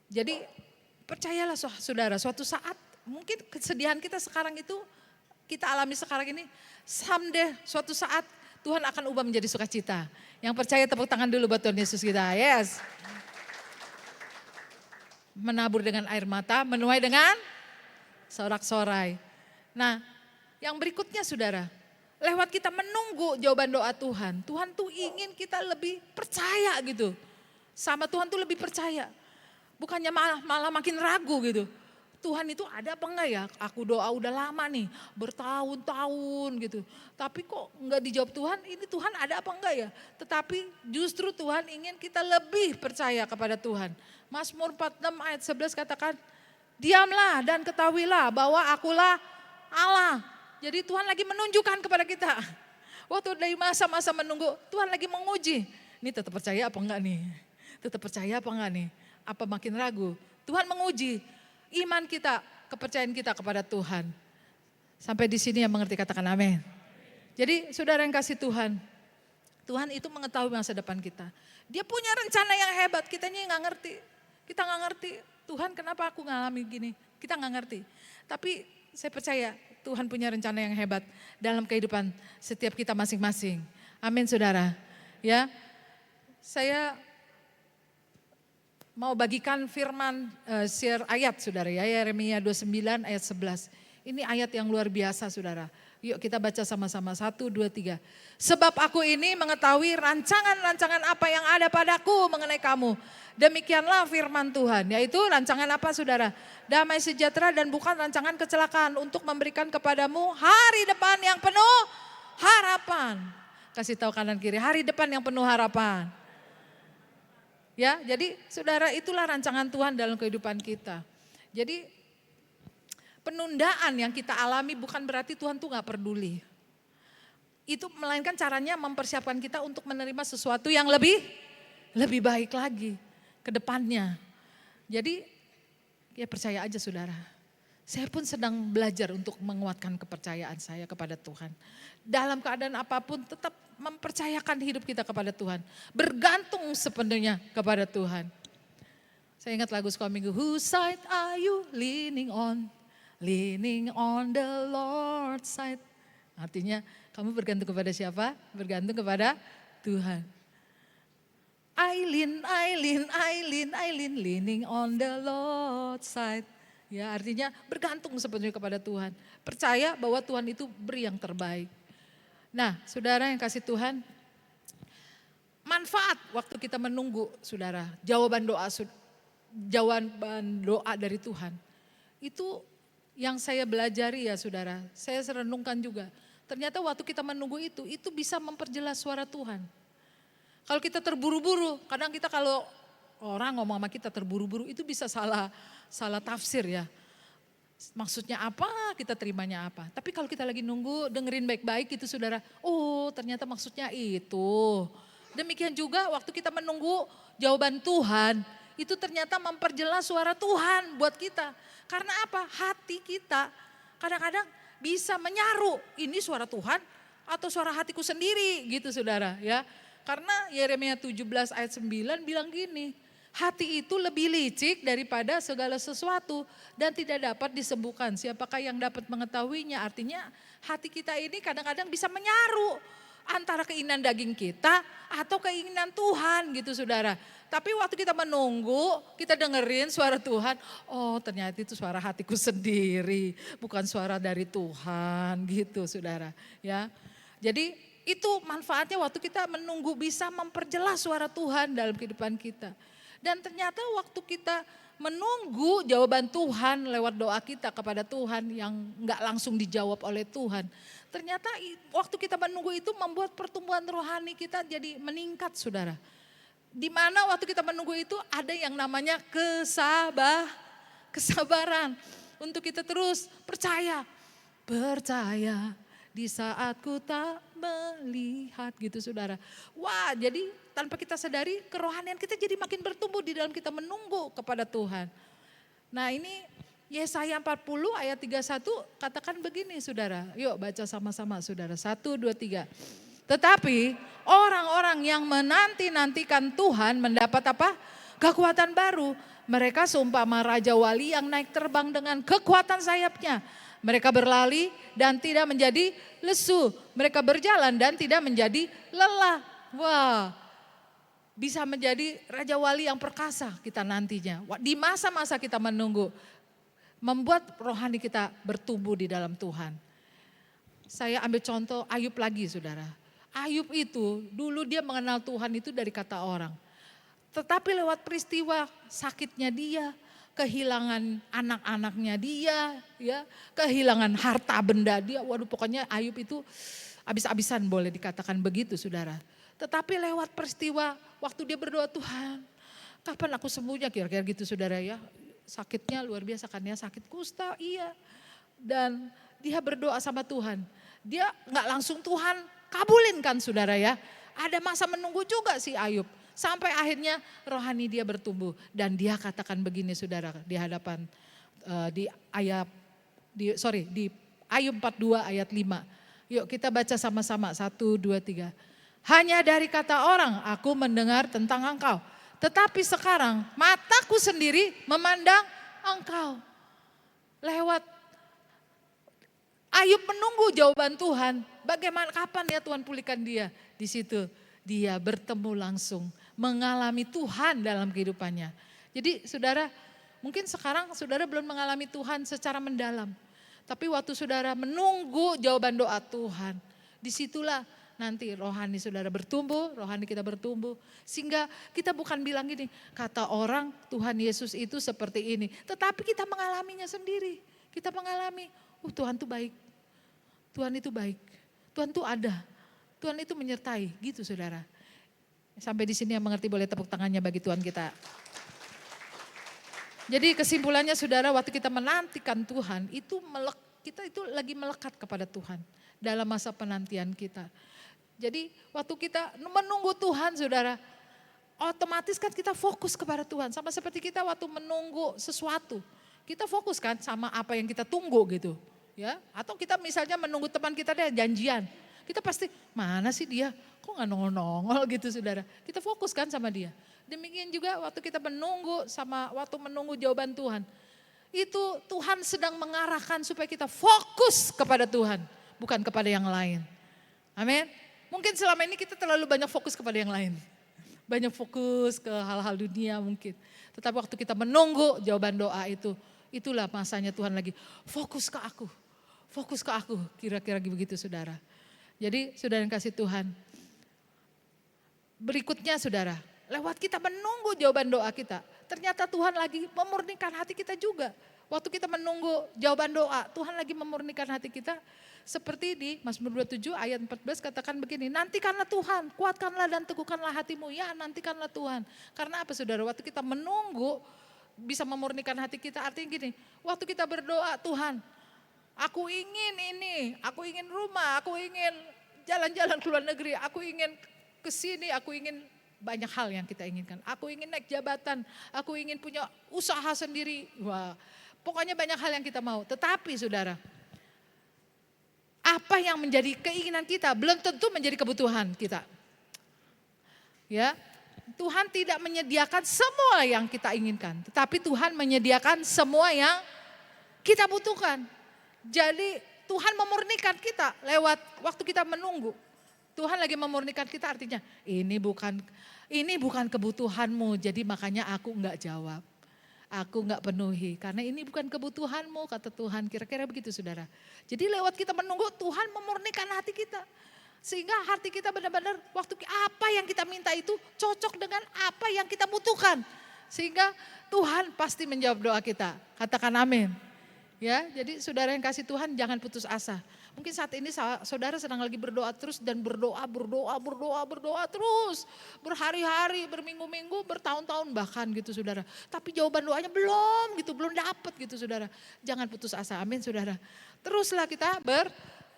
Jadi percayalah saudara suatu saat mungkin kesedihan kita sekarang itu kita alami sekarang ini. Someday suatu saat Tuhan akan ubah menjadi sukacita. Yang percaya tepuk tangan dulu buat Tuhan Yesus kita. Yes. Menabur dengan air mata, menuai dengan sorak-sorai. Nah, yang berikutnya saudara, lewat kita menunggu jawaban doa Tuhan, Tuhan tuh ingin kita lebih percaya gitu. Sama Tuhan tuh lebih percaya. Bukannya malah makin ragu gitu. Tuhan itu ada apa enggak ya? Aku doa udah lama nih, bertahun-tahun gitu. Tapi kok enggak dijawab Tuhan, ini Tuhan ada apa enggak ya? Tetapi justru Tuhan ingin kita lebih percaya kepada Tuhan. Mazmur 46 ayat 11 katakan, diamlah dan ketahuilah bahwa akulah Allah. Jadi Tuhan lagi menunjukkan kepada kita. Waktu dari masa-masa menunggu, Tuhan lagi menguji. Ini tetap percaya apa enggak nih? Tetap percaya apa enggak nih? Apa makin ragu? Tuhan menguji iman kita, kepercayaan kita kepada Tuhan. Sampai di sini yang mengerti katakan amin. Jadi saudara yang kasih Tuhan, Tuhan itu mengetahui masa depan kita. Dia punya rencana yang hebat, kitanya yang gak ngerti. Kita gak ngerti, Tuhan kenapa aku ngalami gini, kita gak ngerti. Tapi saya percaya Tuhan punya rencana yang hebat dalam kehidupan setiap kita masing-masing. Amin saudara. Ya, saya mau bagikan firman, share ayat saudara ya, Yeremia 29 ayat 11. Ini ayat yang luar biasa saudara. Yuk kita baca sama-sama, 1, 2, 3. Sebab aku ini mengetahui rancangan-rancangan apa yang ada padaku mengenai kamu. Demikianlah firman Tuhan, yaitu rancangan apa saudara? Damai sejahtera dan bukan rancangan kecelakaan, untuk memberikan kepadamu hari depan yang penuh harapan. Kasih tahu kanan kiri, hari depan yang penuh harapan. Ya, jadi saudara, itulah rancangan Tuhan dalam kehidupan kita. Jadi penundaan yang kita alami bukan berarti Tuhan tuh gak peduli. Itu melainkan caranya mempersiapkan kita untuk menerima sesuatu yang lebih baik lagi ke depannya. Jadi ya percaya aja saudara. Saya pun sedang belajar untuk menguatkan kepercayaan saya kepada Tuhan. Dalam keadaan apapun tetap mempercayakan hidup kita kepada Tuhan. Bergantung sepenuhnya kepada Tuhan. Saya ingat lagu sekolah minggu, whose side are you leaning on? Leaning on the Lord's side. Artinya kamu bergantung kepada siapa? Bergantung kepada Tuhan. I lean, leaning on the Lord's side. Ya, artinya bergantung sepenuhnya kepada Tuhan. Percaya bahwa Tuhan itu beri yang terbaik. Nah, saudara yang kasih Tuhan, manfaat waktu kita menunggu, saudara, jawaban doa dari Tuhan. Itu yang saya belajari ya saudara, saya renungkan juga. Ternyata waktu kita menunggu itu bisa memperjelas suara Tuhan. Kalau kita terburu-buru, kadang kita kalau orang ngomong sama kita terburu-buru itu bisa salah tafsir ya. Maksudnya apa, kita terimanya apa. Tapi kalau kita lagi nunggu, dengerin baik-baik itu saudara, oh ternyata maksudnya itu. Demikian juga waktu kita menunggu jawaban Tuhan, itu ternyata memperjelas suara Tuhan buat kita. Karena apa? Hati kita kadang-kadang bisa menyaru, ini suara Tuhan atau suara hatiku sendiri gitu saudara ya. Karena Yeremia 17 ayat 9 bilang gini, hati itu lebih licik daripada segala sesuatu dan tidak dapat disembuhkan. Siapakah yang dapat mengetahuinya? Artinya hati kita ini kadang-kadang bisa menyaru antara keinginan daging kita atau keinginan Tuhan gitu saudara. Tapi waktu kita menunggu, kita dengerin suara Tuhan, oh ternyata itu suara hatiku sendiri, bukan suara dari Tuhan gitu saudara. Ya, jadi itu manfaatnya waktu kita menunggu bisa memperjelas suara Tuhan dalam kehidupan kita. Dan ternyata waktu kita menunggu jawaban Tuhan lewat doa kita kepada Tuhan yang enggak langsung dijawab oleh Tuhan. Ternyata waktu kita menunggu itu membuat pertumbuhan rohani kita jadi meningkat saudara. Di mana waktu kita menunggu itu ada yang namanya kesabaran. Untuk kita terus percaya di saat ku tak melihat gitu saudara. Wah jadi tanpa kita sadari kerohanian kita jadi makin bertumbuh di dalam kita menunggu kepada Tuhan. Nah ini Yesaya 40 ayat 31 katakan begini saudara. Yuk baca sama-sama saudara. 1, 2, 3. Tetapi orang-orang yang menanti-nantikan Tuhan mendapat apa? Kekuatan baru. Mereka seumpama Raja Wali yang naik terbang dengan kekuatan sayapnya. Mereka berlari dan tidak menjadi lesu. Mereka berjalan dan tidak menjadi lelah. Wah, bisa menjadi Raja Wali yang perkasa kita nantinya. Di masa-masa kita menunggu. Membuat rohani kita bertumbuh di dalam Tuhan. Saya ambil contoh Ayub lagi saudara. Ayub itu dulu dia mengenal Tuhan itu dari kata orang. Tetapi lewat peristiwa sakitnya dia, kehilangan anak-anaknya dia, ya, kehilangan harta benda dia. Waduh pokoknya Ayub itu habis-habisan boleh dikatakan begitu saudara. Tetapi lewat peristiwa waktu dia berdoa Tuhan, kapan aku sembuhnya kira-kira gitu saudara ya. Sakitnya luar biasa kan ya, sakit kusta iya. Dan dia berdoa sama Tuhan. Dia gak langsung Tuhan kabulin kan saudara ya. Ada masa menunggu juga si Ayub. Sampai akhirnya rohani dia bertumbuh. Dan dia katakan begini saudara di hadapan di Ayub 42 ayat 5. Yuk kita baca sama-sama 1, 2, 3. Hanya dari kata orang aku mendengar tentang engkau. Tetapi sekarang mataku sendiri memandang engkau. Lewat Ayub menunggu jawaban Tuhan. Bagaimana kapan ya Tuhan pulihkan dia? Di situ dia bertemu langsung, mengalami Tuhan dalam kehidupannya. Jadi saudara, mungkin sekarang saudara belum mengalami Tuhan secara mendalam. Tapi waktu saudara menunggu jawaban doa Tuhan, disitulah nanti rohani saudara bertumbuh, rohani kita bertumbuh. Sehingga kita bukan bilang gini, kata orang Tuhan Yesus itu seperti ini. Tetapi kita mengalaminya sendiri. Kita mengalami, Tuhan itu baik. Tuhan itu baik. Tuhan itu ada. Tuhan itu menyertai, gitu saudara. Sampai di sini yang mengerti boleh tepuk tangannya bagi Tuhan kita. Jadi kesimpulannya saudara, waktu kita menantikan Tuhan, kita itu lagi melekat kepada Tuhan dalam masa penantian kita. Jadi waktu kita menunggu Tuhan saudara, otomatis kan kita fokus kepada Tuhan. Sama seperti kita waktu menunggu sesuatu, kita fokus kan sama apa yang kita tunggu gitu. Ya, atau kita misalnya menunggu teman kita ada janjian, kita pasti mana sih dia, kok nggak nongol-nongol gitu saudara. Kita fokus kan sama dia. Demikian juga waktu kita waktu menunggu jawaban Tuhan. Itu Tuhan sedang mengarahkan supaya kita fokus kepada Tuhan, bukan kepada yang lain. Amin. Mungkin selama ini kita terlalu banyak fokus kepada yang lain. Banyak fokus ke hal-hal dunia mungkin. Tetapi waktu kita menunggu jawaban doa itulah masanya Tuhan lagi fokus ke aku. Fokus ke aku, kira-kira begitu saudara. Jadi saudara yang kasih Tuhan. Berikutnya saudara, lewat kita menunggu jawaban doa kita, ternyata Tuhan lagi memurnikan hati kita juga. Waktu kita menunggu jawaban doa, Tuhan lagi memurnikan hati kita. Seperti di Mazmur 27 ayat 14 katakan begini, nantikanlah Tuhan, kuatkanlah dan teguhkanlah hatimu. Ya nantikanlah Tuhan. Karena apa saudara, waktu kita menunggu bisa memurnikan hati kita, artinya gini, waktu kita berdoa Tuhan, aku ingin ini, aku ingin rumah, aku ingin jalan-jalan ke luar negeri, aku ingin ke sini, aku ingin banyak hal yang kita inginkan. Aku ingin naik jabatan, aku ingin punya usaha sendiri. Wah, pokoknya banyak hal yang kita mau. Tetapi saudara, apa yang menjadi keinginan kita belum tentu menjadi kebutuhan kita. Ya, Tuhan tidak menyediakan semua yang kita inginkan, tetapi Tuhan menyediakan semua yang kita butuhkan. Jadi Tuhan memurnikan kita lewat waktu kita menunggu. Tuhan lagi memurnikan kita, artinya ini bukan kebutuhanmu, jadi makanya aku enggak jawab. Aku enggak penuhi, karena ini bukan kebutuhanmu kata Tuhan, kira-kira begitu saudara. Jadi lewat kita menunggu Tuhan memurnikan hati kita. Sehingga hati kita benar-benar waktu apa yang kita minta itu cocok dengan apa yang kita butuhkan. Sehingga Tuhan pasti menjawab doa kita, katakan amin. Ya, jadi saudara yang kasih Tuhan jangan putus asa. Mungkin saat ini saudara sedang lagi berdoa terus dan berdoa terus. Berhari-hari, berminggu-minggu, bertahun-tahun bahkan gitu saudara. Tapi jawaban doanya belum dapat gitu saudara. Jangan putus asa, amin saudara. Teruslah kita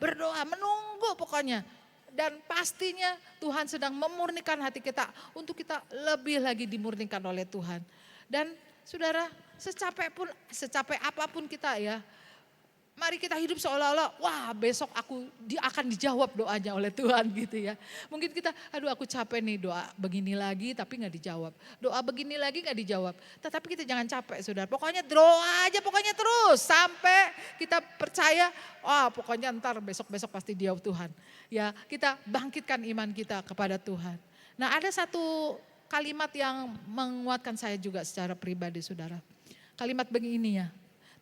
berdoa, menunggu pokoknya. Dan pastinya Tuhan sedang memurnikan hati kita untuk kita lebih lagi dimurnikan oleh Tuhan. Dan saudara, secapek apapun kita ya, mari kita hidup seolah-olah, wah besok aku akan dijawab doanya oleh Tuhan gitu ya. Mungkin kita, aduh aku capek nih doa begini lagi tapi gak dijawab. Doa begini lagi gak dijawab. Tetapi kita jangan capek saudara, pokoknya doa aja pokoknya terus. Sampai kita percaya, pokoknya ntar besok-besok pasti dijawab Tuhan. Ya kita bangkitkan iman kita kepada Tuhan. Nah ada satu kalimat yang menguatkan saya juga secara pribadi saudara. Kalimat begini ya.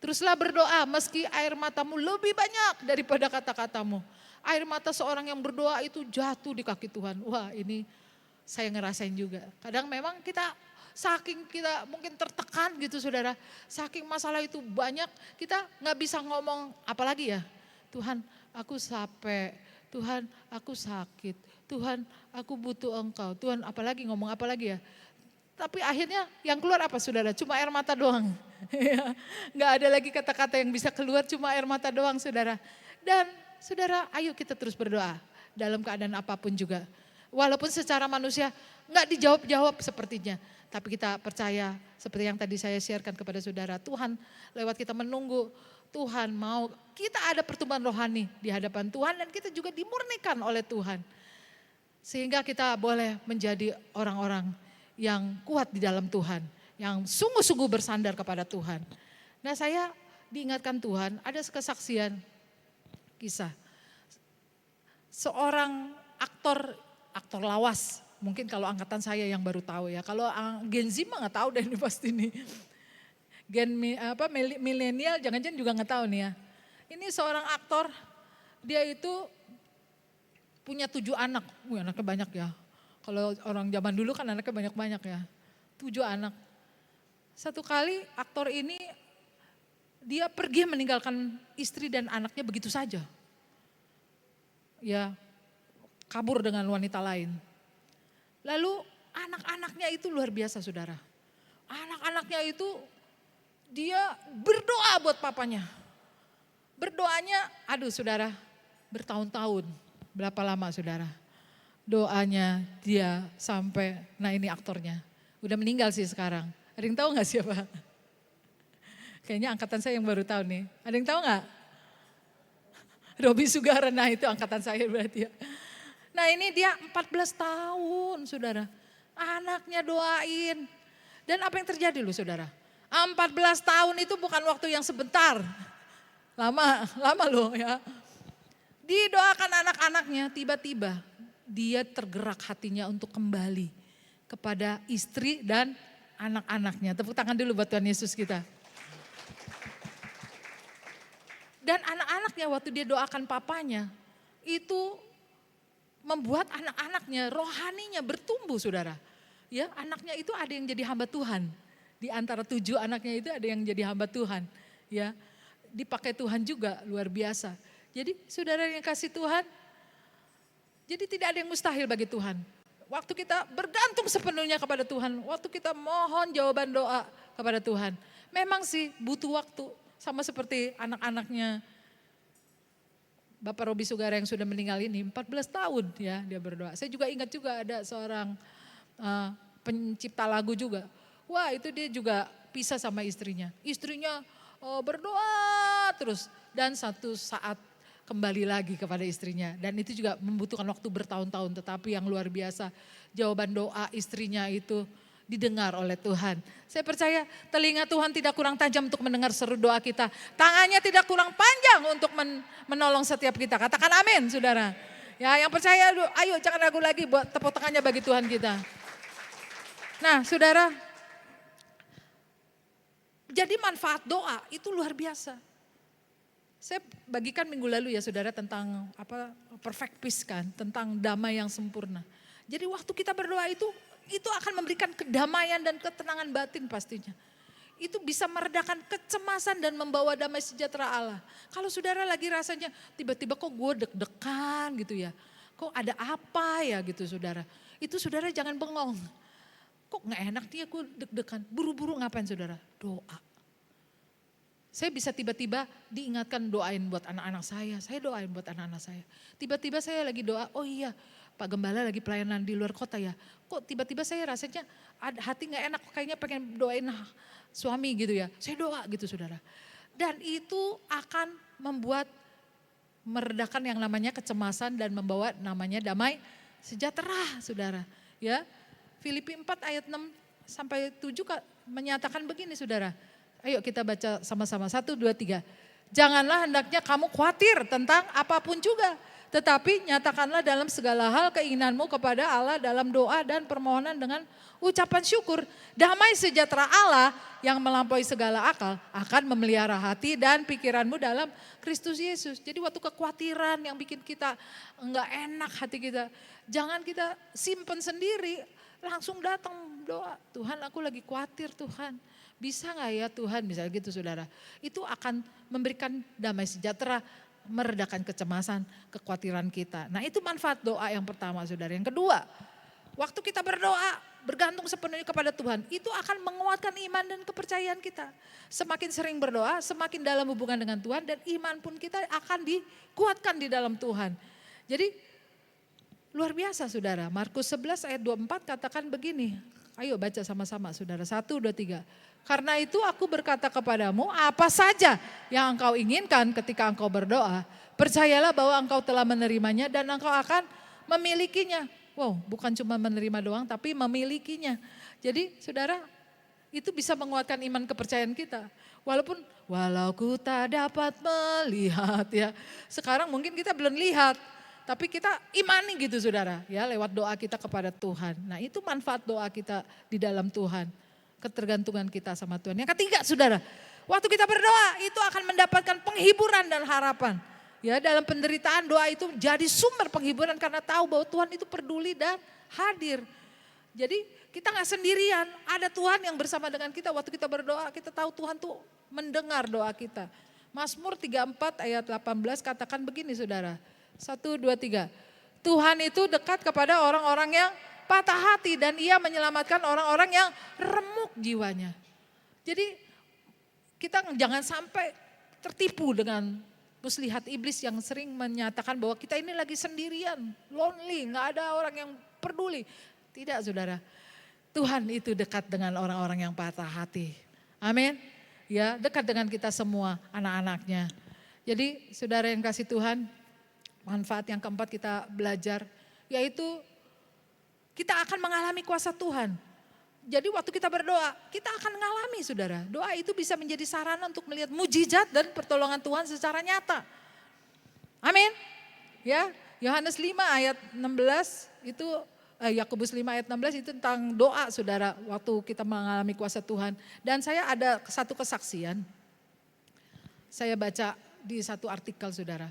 Teruslah berdoa meski air matamu lebih banyak daripada kata-katamu. Air mata seorang yang berdoa itu jatuh di kaki Tuhan. Wah ini saya ngerasain juga. Kadang memang saking kita mungkin tertekan gitu saudara. Saking masalah itu banyak kita gak bisa ngomong apalagi ya. Tuhan aku capek, Tuhan aku sakit, Tuhan aku butuh Engkau. Tuhan apalagi ngomong apalagi ya. Tapi akhirnya yang keluar apa saudara? Cuma air mata doang. Gak ada lagi kata-kata yang bisa keluar, cuma air mata doang saudara. Dan saudara ayo kita terus berdoa dalam keadaan apapun juga. Walaupun secara manusia gak dijawab-jawab sepertinya. Tapi kita percaya seperti yang tadi saya sharekan kepada saudara. Tuhan lewat kita menunggu, Tuhan mau kita ada pertumbuhan rohani di hadapan Tuhan. Dan kita juga dimurnikan oleh Tuhan. Sehingga kita boleh menjadi orang-orang yang kuat di dalam Tuhan, yang sungguh-sungguh bersandar kepada Tuhan. Nah saya diingatkan Tuhan, ada kesaksian kisah. Seorang aktor lawas Mungkin kalau angkatan saya yang baru tahu ya. Kalau Gen Z mah nggak tahu deh ini pasti nih. Milenial jangan-jangan juga nggak tahu nih ya. Ini seorang aktor, dia itu punya 7 anak. Anaknya banyak ya. Kalau orang zaman dulu kan anaknya banyak-banyak ya. 7 anak. Satu kali aktor ini dia pergi meninggalkan istri dan anaknya begitu saja. Ya, kabur dengan wanita lain. Lalu anak-anaknya itu luar biasa saudara. Anak-anaknya itu dia berdoa buat papanya. Berdoanya, aduh saudara, bertahun-tahun. Berapa lama saudara? Doanya dia sampai, nah ini aktornya. Udah meninggal sih sekarang. Ada yang tahu gak siapa? Kayaknya angkatan saya yang baru tahu nih. Ada yang tahu gak? Robby Sugara, nah itu angkatan saya berarti ya. Nah ini dia 14 tahun saudara. Anaknya doain. Dan apa yang terjadi loh saudara? 14 tahun itu bukan waktu yang sebentar. Lama loh ya. Didoakan anak-anaknya, tiba-tiba dia tergerak hatinya untuk kembali kepada istri dan anak-anaknya. Tepuk tangan dulu buat Tuhan Yesus kita. Dan anak-anaknya waktu dia doakan papanya, itu membuat anak-anaknya, rohaninya bertumbuh saudara. Ya, anaknya itu ada yang jadi hamba Tuhan. Di antara 7 anaknya itu ada yang jadi hamba Tuhan. Ya, dipakai Tuhan juga luar biasa. Jadi saudara yang kasih Tuhan, jadi tidak ada yang mustahil bagi Tuhan. Waktu kita bergantung sepenuhnya kepada Tuhan, waktu kita mohon jawaban doa kepada Tuhan. Memang sih butuh waktu, sama seperti anak-anaknya Bapak Robby Sugara yang sudah meninggal ini 14 tahun ya dia berdoa. Saya juga ingat juga ada seorang pencipta lagu juga. Wah itu dia juga pisah sama istrinya. Istrinya berdoa terus dan satu saat kembali lagi kepada istrinya. Dan itu juga membutuhkan waktu bertahun-tahun, tetapi yang luar biasa jawaban doa istrinya itu didengar oleh Tuhan. Saya percaya telinga Tuhan tidak kurang tajam untuk mendengar seru doa kita. Tangannya tidak kurang panjang untuk menolong setiap kita. Katakan amin saudara. Ya yang percaya ayo jangan ragu lagi buat tepuk tangannya bagi Tuhan kita. Nah saudara, jadi manfaat doa itu luar biasa. Saya bagikan minggu lalu ya saudara tentang perfect peace kan, tentang damai yang sempurna. Jadi waktu kita berdoa itu akan memberikan kedamaian dan ketenangan batin pastinya. Itu bisa meredakan kecemasan dan membawa damai sejahtera Allah. Kalau saudara lagi rasanya tiba-tiba kok gue deg-degan gitu ya. Kok ada apa ya gitu saudara. Itu saudara jangan bengong. Kok gak enak dia gue deg-degan. Buru-buru ngapain saudara? Doa. Saya bisa tiba-tiba diingatkan doain buat anak-anak saya doain buat anak-anak saya. Tiba-tiba saya lagi doa, oh iya Pak Gembala lagi pelayanan di luar kota ya. Kok tiba-tiba saya rasanya hati gak enak, kayaknya pengen doain suami gitu ya. Saya doa gitu saudara. Dan itu akan membuat meredakan yang namanya kecemasan dan membawa namanya damai sejahtera saudara. Ya, Filipi 4 ayat 6 sampai 7 menyatakan begini saudara. Ayo kita baca sama-sama, 1, 2, 3. Janganlah hendaknya kamu khawatir tentang apapun juga. Tetapi nyatakanlah dalam segala hal keinginanmu kepada Allah dalam doa dan permohonan dengan ucapan syukur. Damai sejahtera Allah yang melampaui segala akal akan memelihara hati dan pikiranmu dalam Kristus Yesus. Jadi waktu kekhawatiran yang bikin kita enggak enak hati kita, jangan kita simpen sendiri. Langsung datang doa, Tuhan aku lagi khawatir Tuhan. Bisa gak ya Tuhan, misalnya gitu saudara. Itu akan memberikan damai sejahtera, meredakan kecemasan, kekhawatiran kita. Nah itu manfaat doa yang pertama saudara. Yang kedua, waktu kita berdoa, bergantung sepenuhnya kepada Tuhan. Itu akan menguatkan iman dan kepercayaan kita. Semakin sering berdoa, semakin dalam hubungan dengan Tuhan. Dan iman pun kita akan dikuatkan di dalam Tuhan. Jadi luar biasa saudara. Markus 11 ayat 24 katakan begini. Ayo baca sama-sama saudara, 1, 2, 3. Karena itu aku berkata kepadamu, apa saja yang engkau inginkan ketika engkau berdoa, percayalah bahwa engkau telah menerimanya dan engkau akan memilikinya. Wow, bukan cuma menerima doang tapi memilikinya. Jadi saudara, itu bisa menguatkan iman kepercayaan kita. Walau ku tak dapat melihat ya. Sekarang mungkin kita belum lihat, tapi kita imani gitu saudara, ya lewat doa kita kepada Tuhan. Nah itu manfaat doa kita di dalam Tuhan, ketergantungan kita sama Tuhan. Yang ketiga saudara, waktu kita berdoa itu akan mendapatkan penghiburan dan harapan. Ya dalam penderitaan doa itu jadi sumber penghiburan karena tahu bahwa Tuhan itu peduli dan hadir. Jadi kita gak sendirian, ada Tuhan yang bersama dengan kita waktu kita berdoa, kita tahu Tuhan tuh mendengar doa kita. Mazmur 34 ayat 18 katakan begini saudara. 1, 2, 3. Tuhan itu dekat kepada orang-orang yang patah hati dan ia menyelamatkan orang-orang yang remuk jiwanya. Jadi kita jangan sampai tertipu dengan muslihat iblis yang sering menyatakan bahwa kita ini lagi sendirian, lonely, gak ada orang yang peduli. Tidak saudara, Tuhan itu dekat dengan orang-orang yang patah hati. Amin. Ya, dekat dengan kita semua anak-anaknya. Jadi saudara yang kasih Tuhan, manfaat yang keempat kita belajar yaitu kita akan mengalami kuasa Tuhan. Jadi waktu kita berdoa, kita akan mengalami saudara. Doa itu bisa menjadi sarana untuk melihat mujizat dan pertolongan Tuhan secara nyata. Amin. Ya, Yohanes 5 ayat 16 itu Yakobus 5 ayat 16 itu tentang doa saudara waktu kita mengalami kuasa Tuhan. Dan saya ada satu kesaksian. Saya baca di satu artikel saudara.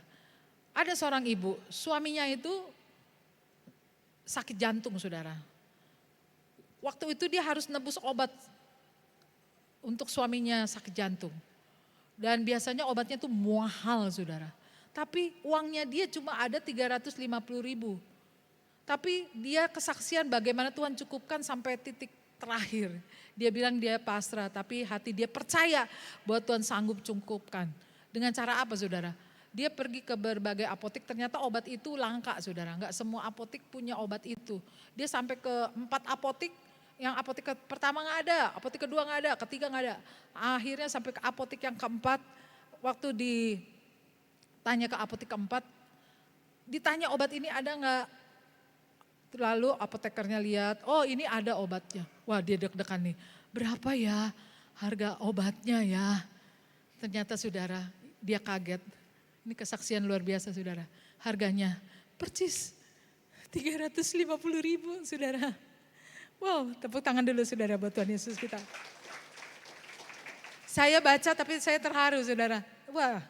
Ada seorang ibu, suaminya itu sakit jantung saudara. Waktu itu dia harus nebus obat untuk suaminya sakit jantung. Dan biasanya obatnya itu mahal saudara. Tapi uangnya dia cuma ada 350.000. Tapi dia kesaksian bagaimana Tuhan cukupkan sampai titik terakhir. Dia bilang dia pasrah tapi hati dia percaya bahwa Tuhan sanggup cukupkan. Dengan cara apa saudara? Dia pergi ke berbagai apotek, ternyata obat itu langka saudara. Enggak semua apotek punya obat itu. Dia sampai ke 4 apotek, yang apotek pertama enggak ada, apotek kedua enggak ada, ketiga enggak ada. Akhirnya sampai ke apotek yang keempat, waktu ditanya ke apotek keempat, ditanya obat ini ada enggak? Lalu apotekernya lihat, oh ini ada obatnya. Wah dia deg-degan nih, berapa ya harga obatnya ya? Ternyata saudara, dia kaget. Ini kesaksian luar biasa saudara. Harganya percis 350.000 saudara. Wow, tepuk tangan dulu saudara buat Tuhan Yesus kita. Saya baca tapi saya terharu saudara. Wah,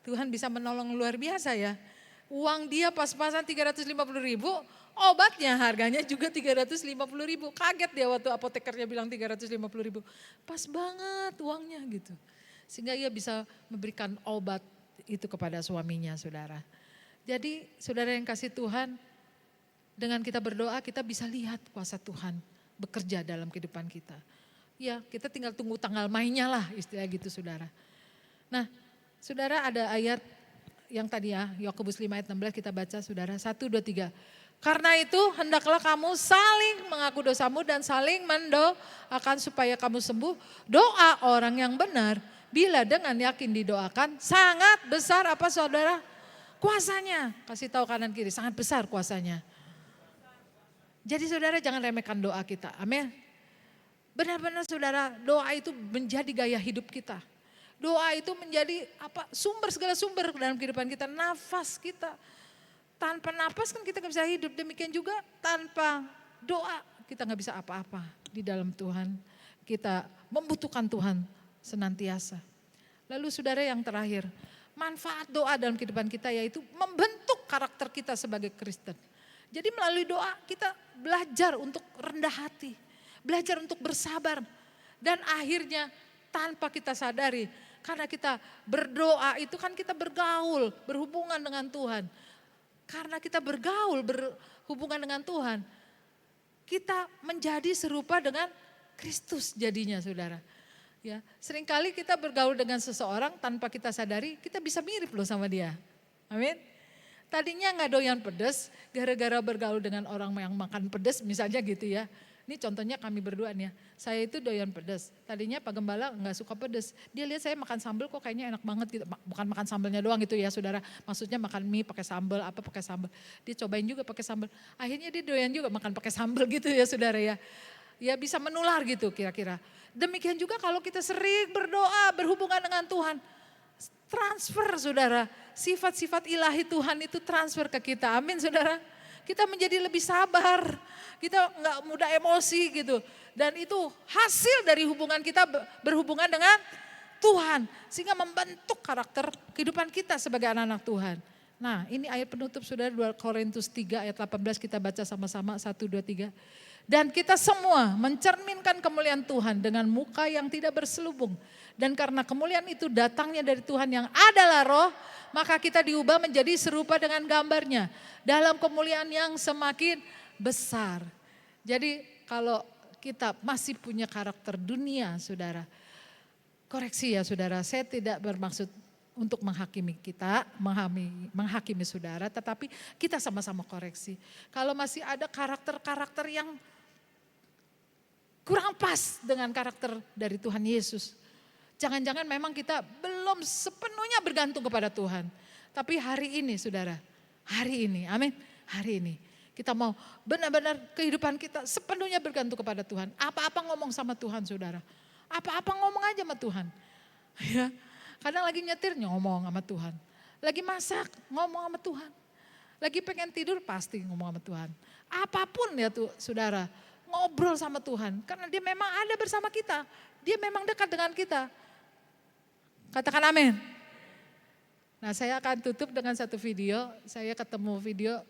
Tuhan bisa menolong luar biasa ya. Uang dia pas-pasan 350.000, obatnya harganya juga 350.000. Kaget dia waktu apotekernya bilang 350.000. Pas banget uangnya gitu. Sehingga ia bisa memberikan obat itu kepada suaminya saudara. Jadi saudara yang kasih Tuhan, dengan kita berdoa kita bisa lihat kuasa Tuhan bekerja dalam kehidupan kita. Ya kita tinggal tunggu tanggal mainnya lah istilah gitu saudara. Nah saudara ada ayat yang tadi ya Yakobus 5 ayat 16 kita baca saudara 1, 2, 3. Karena itu hendaklah kamu saling mengaku dosamu dan saling mendoakan supaya kamu sembuh. Doa orang yang benar bila dengan yakin didoakan sangat besar apa saudara? Kuasanya. Kasih tahu kanan kiri sangat besar kuasanya. Jadi saudara jangan remehkan doa kita. Amin. Benar-benar saudara doa itu menjadi gaya hidup kita. Doa itu menjadi sumber segala sumber dalam kehidupan kita. Nafas kita. Tanpa nafas kan kita gak bisa hidup. Demikian juga tanpa doa kita gak bisa apa-apa di dalam Tuhan. Kita membutuhkan Tuhan senantiasa. Lalu saudara yang terakhir, manfaat doa dalam kehidupan kita yaitu membentuk karakter kita sebagai Kristen. Jadi melalui doa kita belajar untuk rendah hati, belajar untuk bersabar. Dan akhirnya tanpa kita sadari, karena kita berdoa itu kan kita bergaul, berhubungan dengan Tuhan. Karena kita bergaul, berhubungan dengan Tuhan, kita menjadi serupa dengan Kristus jadinya saudara. Ya, seringkali kita bergaul dengan seseorang tanpa kita sadari kita bisa mirip loh sama dia. Amin. Tadinya nggak doyan pedas, gara-gara bergaul dengan orang yang makan pedas misalnya gitu ya. Ini contohnya kami berdua nih ya. Saya itu doyan pedas. Tadinya Pak Gembala nggak suka pedas. Dia lihat saya makan sambal kok kayaknya enak banget gitu. Bukan makan sambalnya doang gitu ya saudara. Maksudnya makan mie pakai sambal, apa pakai sambal. Dia cobain juga pakai sambal. Akhirnya dia doyan juga makan pakai sambal gitu ya saudara ya. Ya bisa menular gitu kira-kira. Demikian juga kalau kita sering berdoa, berhubungan dengan Tuhan. transfer saudara. Sifat-sifat ilahi Tuhan itu transfer ke kita. Amin saudara. Kita menjadi lebih sabar. Kita nggak mudah emosi gitu. Dan itu hasil dari hubungan kita berhubungan dengan Tuhan. Sehingga membentuk karakter kehidupan kita sebagai anak-anak Tuhan. Nah ini ayat penutup saudara 2 Korintus 3 ayat 18 kita baca sama-sama 1, 2, 3. Dan kita semua mencerminkan kemuliaan Tuhan dengan muka yang tidak berselubung. Dan karena kemuliaan itu datangnya dari Tuhan yang adalah roh, maka kita diubah menjadi serupa dengan gambarnya. Dalam kemuliaan yang semakin besar. Jadi kalau kita masih punya karakter dunia saudara. Koreksi ya saudara, saya tidak bermaksud untuk menghakimi kita, menghakimi saudara. Tetapi kita sama-sama koreksi. Kalau masih ada karakter-karakter yang kurang pas dengan karakter dari Tuhan Yesus. Jangan-jangan memang kita belum sepenuhnya bergantung kepada Tuhan. Tapi hari ini saudara, hari ini, amin. Hari ini kita mau benar-benar kehidupan kita sepenuhnya bergantung kepada Tuhan. Apa-apa ngomong sama Tuhan saudara. Apa-apa ngomong aja sama Tuhan. Ya, kadang lagi nyetir ngomong sama Tuhan. Lagi masak ngomong sama Tuhan. Lagi pengen tidur pasti ngomong sama Tuhan. Apapun ya tuh saudara, ngobrol sama Tuhan. Karena dia memang ada bersama kita. Dia memang dekat dengan kita. Katakan amin. Nah saya akan tutup dengan satu video. Saya ketemu video.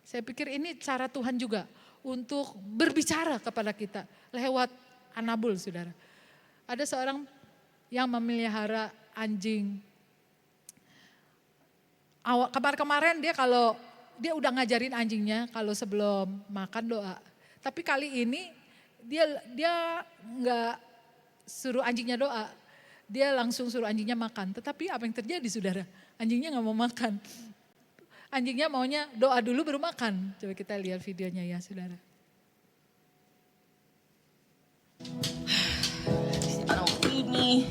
Saya pikir ini cara Tuhan juga untuk berbicara kepada kita. Lewat Anabul saudara. Ada seorang yang memelihara anjing. Kemarin dia kalau dia udah ngajarin anjingnya kalau sebelum makan doa. Tapi kali ini dia nggak suruh anjingnya doa. Dia langsung suruh anjingnya makan. Tetapi apa yang terjadi saudara? Anjingnya nggak mau makan. Anjingnya maunya doa dulu baru makan. Coba kita lihat videonya ya saudara. I don't feed me.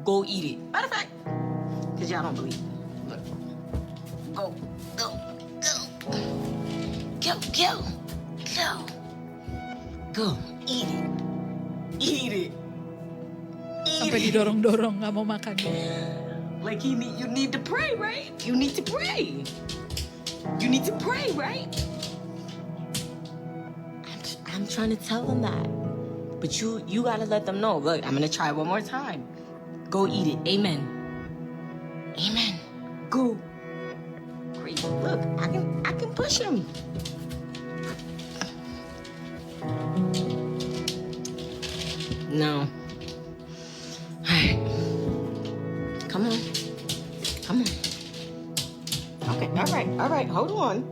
Go eat it. Matter of fact, because y'all don't believe me. Look. Go. Go. Eat it. Eat it. Sampai didorong-dorong nggak mau makan. Like you need to pray, right? You need to pray. You need to pray, right? I'm trying to tell them that. But you gotta let them know. Look, I'm gonna try one more time. Go eat it. Amen. Amen. Go. Great. Look, I can push him. No. Alright. Come on. Okay, all right, hold on.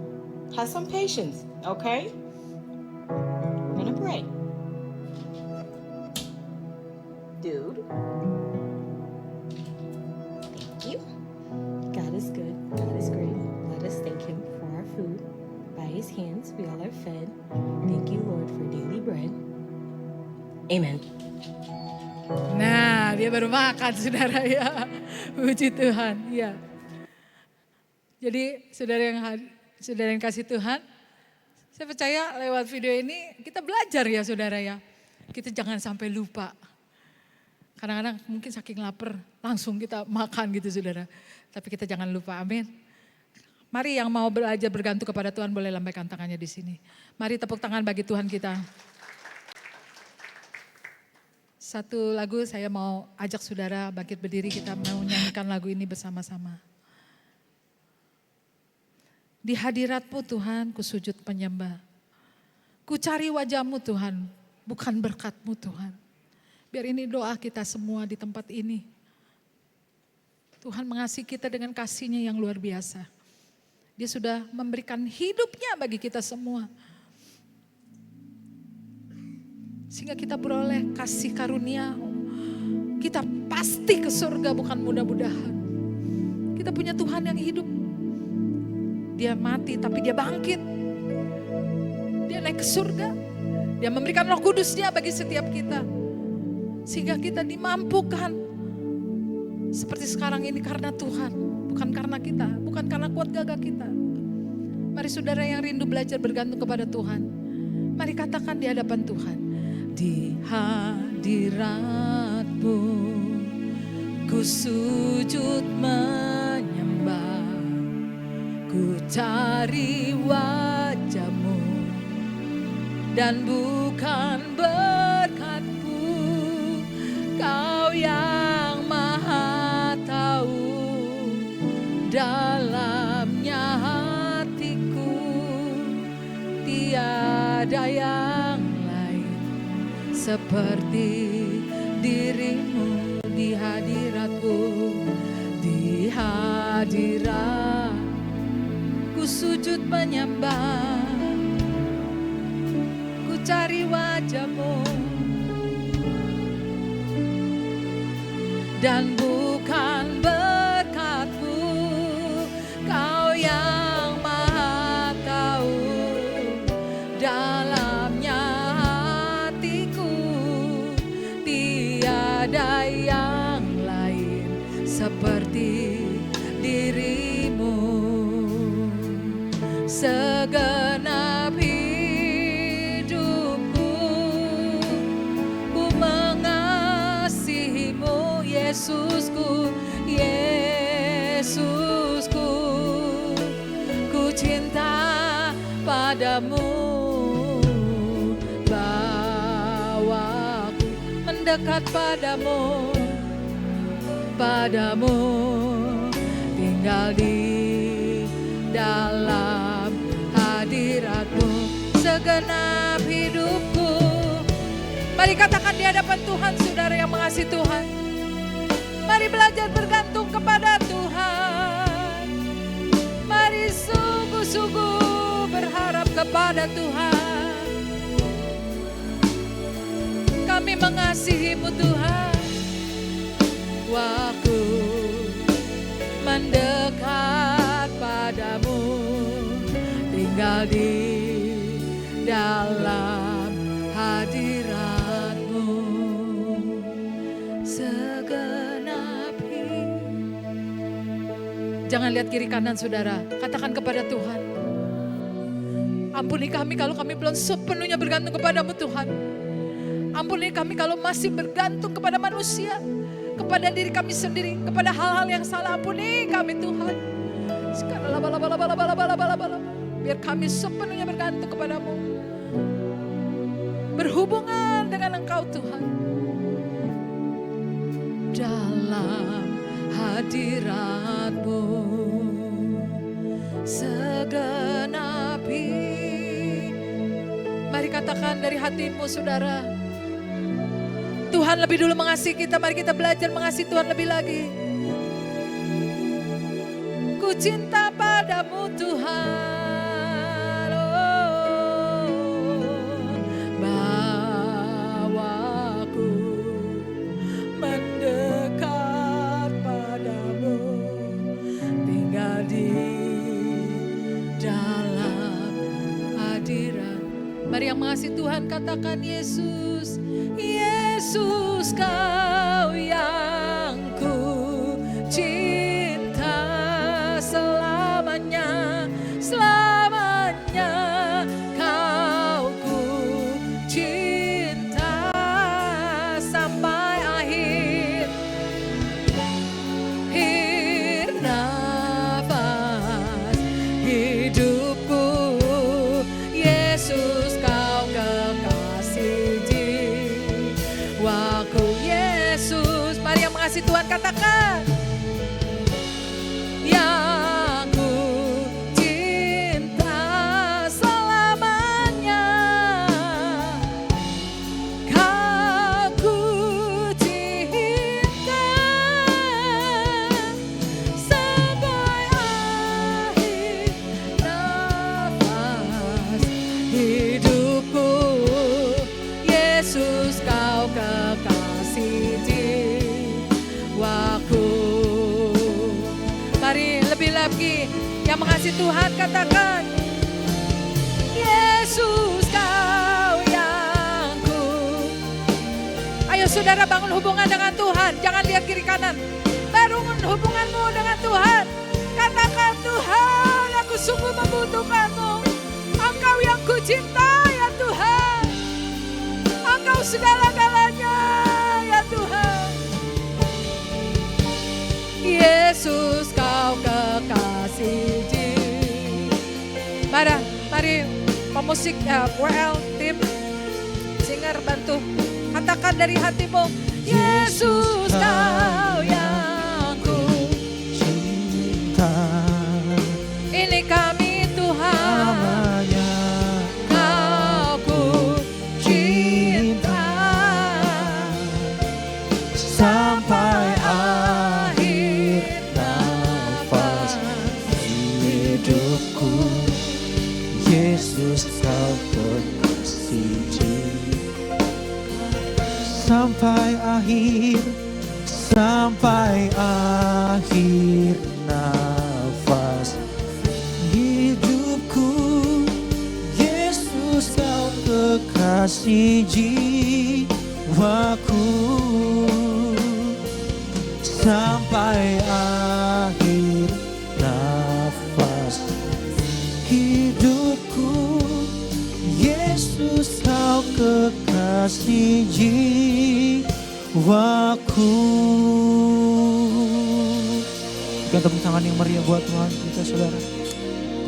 Have some patience, okay? We're gonna pray. Dude. Thank you. God is good. God is great. Let us thank him for our food. By his hands we all are fed. Thank you, Lord, for daily bread. Amen. Nah dia baru makan saudara ya. Puji Tuhan ya. Jadi saudara yang kasih Tuhan. Saya percaya lewat video ini kita belajar ya saudara ya. Kita jangan sampai lupa. Kadang-kadang mungkin saking lapar langsung kita makan gitu saudara. Tapi kita jangan lupa, amin. Mari yang mau belajar bergantung kepada Tuhan boleh lambaikan tangannya di sini. Mari tepuk tangan bagi Tuhan kita. Satu lagu saya mau ajak saudara bangkit berdiri, kita mau nyanyikan lagu ini bersama-sama. Di hadirat-Mu Tuhan ku sujud penyembah. Ku cari wajah-Mu Tuhan, bukan berkat-Mu Tuhan. Biar ini doa kita semua di tempat ini. Tuhan mengasihi kita dengan kasih-Nya yang luar biasa. Dia sudah memberikan hidupnya bagi kita semua. Sehingga kita beroleh kasih karunia. Kita pasti ke surga bukan mudah-mudahan. Kita punya Tuhan yang hidup. Dia mati tapi dia bangkit. Dia naik ke surga. Dia memberikan Roh Kudus-Nya bagi setiap kita. Sehingga kita dimampukan. Seperti sekarang ini karena Tuhan. Bukan karena kita. Bukan karena kuat gagah kita. Mari saudara yang rindu belajar bergantung kepada Tuhan. Mari katakan di hadapan Tuhan. Di hadirat-Mu ku ku sujud menyembah, ku cari wajah-Mu, dan bukan berkat-Ku, Kau yang maha tahu dalamnya hatiku. Tiada yang lain seperti diri-Mu di hadirat-Ku, di hadirat ku sujud menyembah, ku cari wajah-Mu, dan bukan berkat-Ku, Kau yang maha tahu dalamnya hatiku. Tiada yang lain seperti diri-Mu. Segenap hidupku ku mengasihi-Mu, Yesusku, Yesusku. Ku cinta padamu, bawaku mendekat padamu, padamu tinggal di dalam hadirat-Mu. Segenap hidupku, mari katakan di hadapan Tuhan, saudara yang mengasihi Tuhan. Mari belajar bergantung kepada Tuhan. Mari sungguh-sungguh berharap kepada Tuhan. Kami mengasihi-Mu Tuhan. Waktu mendekat padamu, tinggal di dalam hadirat-Mu. Segenap hidup. Jangan lihat kiri kanan saudara, katakan kepada Tuhan, ampuni kami kalau kami belum sepenuhnya bergantung kepadamu Tuhan. Ampuni kami kalau masih bergantung kepada manusia, kepada diri kami sendiri, kepada hal-hal yang salah. Ampuni kami Tuhan. Sekarang biar kami sepenuhnya bergantung kepadamu, berhubungan dengan Engkau Tuhan. Dalam hadirat-Mu segenap hidup. Mari katakan dari hatimu saudara, Tuhan lebih dulu mengasihi kita, mari kita belajar mengasihi Tuhan lebih lagi. Ku cinta padamu Tuhan, oh, bawaku mendekat padamu, tinggal di dalam hadirat. Mari yang mengasihi Tuhan katakan Yesus, Yesus Kau yang ku cinta selamanya, selamanya Kau ku cinta sampai akhir nafas hidupku. Yesus Kau kekasih jiwaku, Yesus. Mari yang mengasihi Tuhan katakan, yang ku cinta selamanya, Kau ku cinta sampai akhir nafas hidupku. Yesus Kau kekasih jiwaku. Mari lebih lagi yang mengasihi Tuhan katakan, Yesus Kau yang ku. Ayo saudara bangun hubungan dengan Tuhan, jangan lihat kiri kanan. Bangun hubunganmu dengan Tuhan. Katakan, Tuhan aku sungguh membutuhkan-Mu. Engkau yang ku cinta ya Tuhan. Engkau segala-galanya ya Tuhan. musik WL tim singer bantu katakan dari hatimu, Yesus kau yang ku cinta. ini kami Tuhan Namanya kau ku cinta sampai akhir nafas hidupku. Yesus kau kekasih jiwa. Sampai akhir nafas hidupku. Yesus kau kekasih jiwaku. Sampai akhir nafas hidupku. Yesus kau kekasih jiwaku. Berikan tepuk tangan yang meriah buat Tuhan kita, saudara.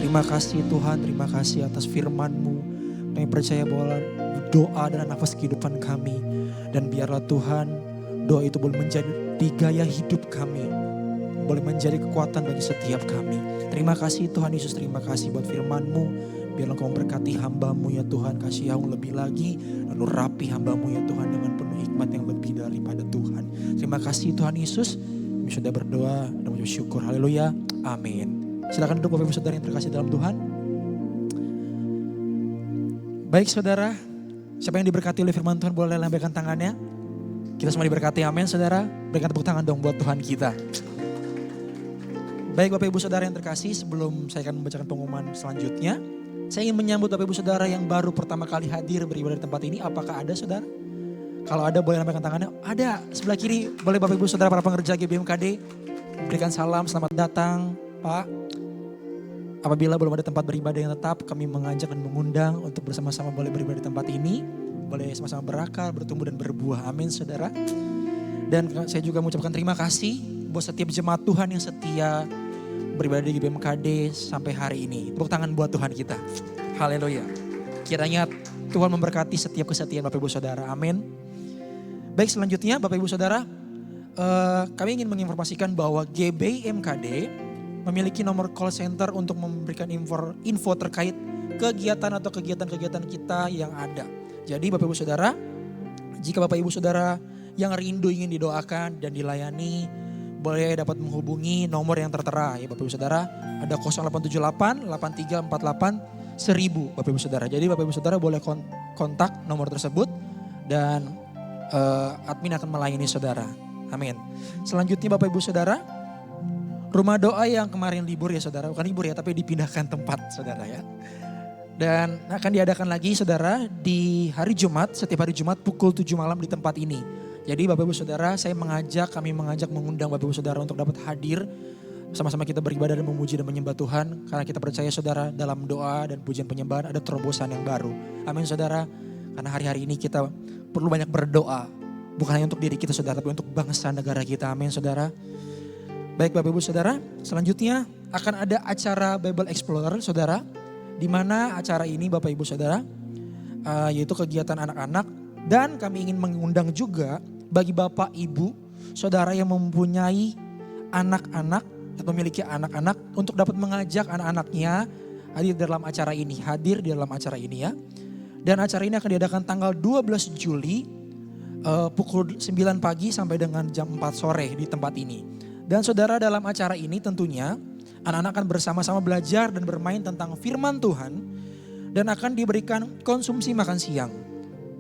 Terima kasih Tuhan, terima kasih atas firman-Mu. Kami percaya bahwa doa adalah nafas kehidupan kami. Dan biarlah Tuhan, doa itu boleh menjadi gaya hidup kami. Boleh menjadi kekuatan bagi setiap kami. Terima kasih Tuhan Yesus, terima kasih buat firman-Mu. Biarlah Kau memberkati hamba-Mu ya Tuhan. Kasih yang lebih lagi. Lalu rapi hamba-Mu ya Tuhan dengan penuh hikmat yang lebih daripada Tuhan. Terima kasih Tuhan Yesus. Kami sudah berdoa dan mengucap syukur. Haleluya. Amin. Silakan duduk Bapak Ibu Saudara yang terkasih dalam Tuhan. Baik saudara, siapa yang diberkati oleh firman Tuhan boleh lambaikan tangannya. Kita semua diberkati, amin saudara. Berikan tepuk tangan dong buat Tuhan kita. Baik Bapak Ibu Saudara yang terkasih, sebelum saya akan membacakan pengumuman selanjutnya, saya ingin menyambut Bapak Ibu Saudara yang baru pertama kali hadir beribadah di tempat ini. Apakah ada saudara? Kalau ada boleh lambaikan tangannya. Ada, sebelah kiri boleh Bapak Ibu Saudara para pengerja GBMKD. Berikan salam, selamat datang Pak. Apabila belum ada tempat beribadah yang tetap, kami mengajak dan mengundang untuk bersama-sama boleh beribadah di tempat ini. Boleh sama-sama berakar, bertumbuh dan berbuah. Amin saudara. Dan saya juga mengucapkan terima kasih buat setiap jemaat Tuhan yang setia beribadah di GBMKD sampai hari ini. Tepuk tangan buat Tuhan kita. Haleluya. Kiranya Tuhan memberkati setiap kesetiaan Bapak Ibu Saudara. Amin. Baik selanjutnya Bapak Ibu Saudara, kami ingin menginformasikan bahwa GBMKD memiliki nomor call center untuk memberikan info terkait kegiatan atau kegiatan-kegiatan kita yang ada. Jadi Bapak Ibu Saudara, jika Bapak Ibu Saudara yang rindu ingin didoakan dan dilayani, boleh dapat menghubungi nomor yang tertera ya Bapak Ibu Saudara. Ada 0878 8348 1000 Bapak Ibu Saudara. Jadi Bapak Ibu Saudara boleh kontak nomor tersebut dan admin akan melayani saudara. Amin. Selanjutnya Bapak Ibu Saudara, rumah doa yang kemarin libur ya saudara, bukan libur ya tapi dipindahkan tempat saudara ya. Dan akan diadakan lagi saudara di hari Jumat, setiap hari Jumat pukul 7 malam di tempat ini. Jadi Bapak Ibu Saudara, kami mengajak mengundang Bapak Ibu Saudara untuk dapat hadir. Sama-sama kita beribadah dan memuji dan menyembah Tuhan. Karena kita percaya saudara dalam doa dan pujian penyembahan ada terobosan yang baru. Amin saudara. Karena hari-hari ini kita perlu banyak berdoa. Bukan hanya untuk diri kita saudara, tapi untuk bangsa negara kita. Amin saudara. Baik Bapak Ibu Saudara, selanjutnya akan ada acara Bible Explorer saudara. Di mana acara ini Bapak Ibu Saudara, yaitu kegiatan anak-anak. Dan kami ingin mengundang juga bagi Bapak Ibu Saudara yang mempunyai anak-anak atau memiliki anak-anak untuk dapat mengajak anak-anaknya hadir di dalam acara ini ya. Dan acara ini akan diadakan tanggal 12 Juli pukul 9 pagi sampai dengan jam 4 sore di tempat ini. Dan saudara dalam acara ini tentunya anak-anak akan bersama-sama belajar dan bermain tentang firman Tuhan. Dan akan diberikan konsumsi makan siang.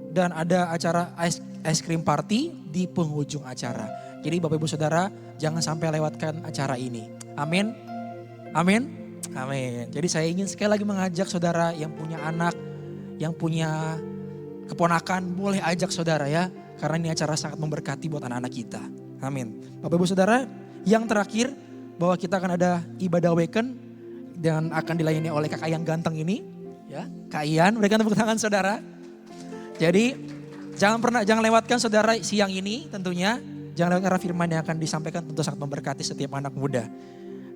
Dan ada acara ice cream party di penghujung acara. Jadi Bapak Ibu Saudara jangan sampai lewatkan acara ini. Amin. Amin. Amin. Jadi saya ingin sekali lagi mengajak saudara yang punya anak, yang punya keponakan, boleh ajak saudara ya. Karena ini acara sangat memberkati buat anak-anak kita. Amin. Bapak Ibu Saudara, yang terakhir bahwa kita akan ada ibadah awaken dan akan dilayani oleh kakak yang ganteng ini. Ya, Kak Ian, berikan tepuk tangan saudara. Jadi jangan lewatkan saudara siang ini tentunya. Jangan lewatkan firman yang akan disampaikan tentu sangat memberkati setiap anak muda.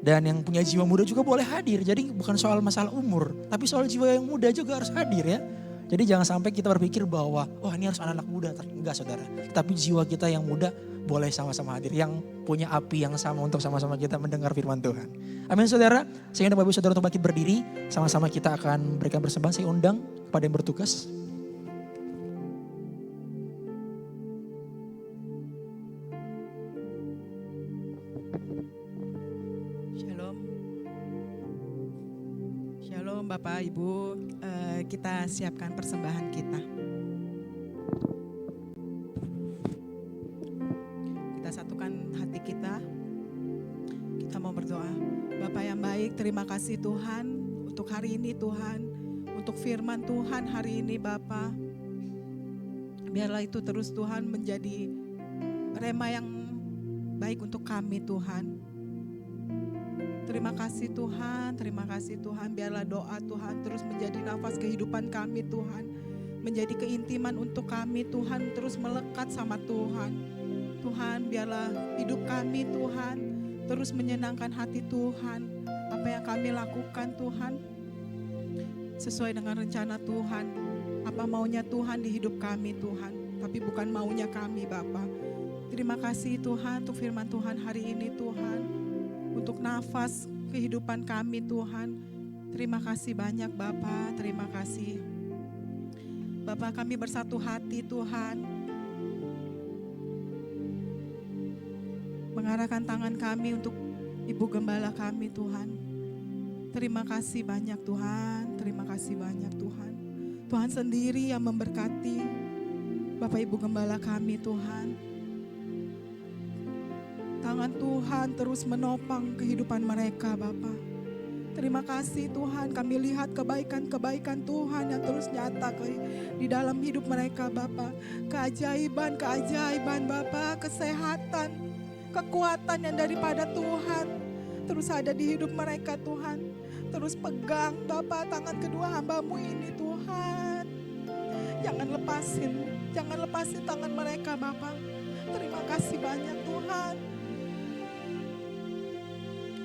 Dan yang punya jiwa muda juga boleh hadir. Jadi bukan soal masalah umur, tapi soal jiwa yang muda juga harus hadir ya. Jadi jangan sampai kita berpikir bahwa ini harus anak-anak muda. Enggak saudara. Tapi jiwa kita yang muda boleh sama-sama hadir. Yang punya api yang sama untuk sama-sama kita mendengar firman Tuhan. Amin saudara. Sehingga Bapak Ibu Saudara untuk bangkit berdiri. Sama-sama kita akan berikan persembahan. Saya undang kepada yang bertugas. Shalom Bapak Ibu, kita siapkan persembahan kita. Kita satukan hati kita, kita mau berdoa. Bapak yang baik, terima kasih Tuhan untuk hari ini Tuhan, untuk firman Tuhan hari ini Bapak. Biarlah itu terus Tuhan menjadi rema yang baik untuk kami Tuhan. Terima kasih Tuhan, biarlah doa Tuhan terus menjadi nafas kehidupan kami Tuhan. Menjadi keintiman untuk kami Tuhan, terus melekat sama Tuhan. Tuhan biarlah hidup kami Tuhan, terus menyenangkan hati Tuhan. Apa yang kami lakukan Tuhan, sesuai dengan rencana Tuhan. Apa maunya Tuhan di hidup kami Tuhan, tapi bukan maunya kami Bapa. Terima kasih Tuhan untuk firman Tuhan hari ini Tuhan. Untuk nafas kehidupan kami Tuhan. Terima kasih banyak Bapa, terima kasih. Bapa kami bersatu hati Tuhan. Mengarahkan tangan kami untuk Ibu Gembala kami Tuhan. Terima kasih banyak Tuhan, terima kasih banyak Tuhan. Tuhan sendiri yang memberkati Bapak Ibu Gembala kami Tuhan. Tangan Tuhan terus menopang kehidupan mereka Bapa. Terima kasih Tuhan, kami lihat kebaikan-kebaikan Tuhan yang terus nyata di dalam hidup mereka Bapa. Keajaiban Bapa, kesehatan, kekuatan yang daripada Tuhan terus ada di hidup mereka Tuhan. Terus pegang Bapa tangan kedua hamba-Mu ini Tuhan. Jangan lepasin tangan mereka Bapa. Terima kasih banyak Tuhan.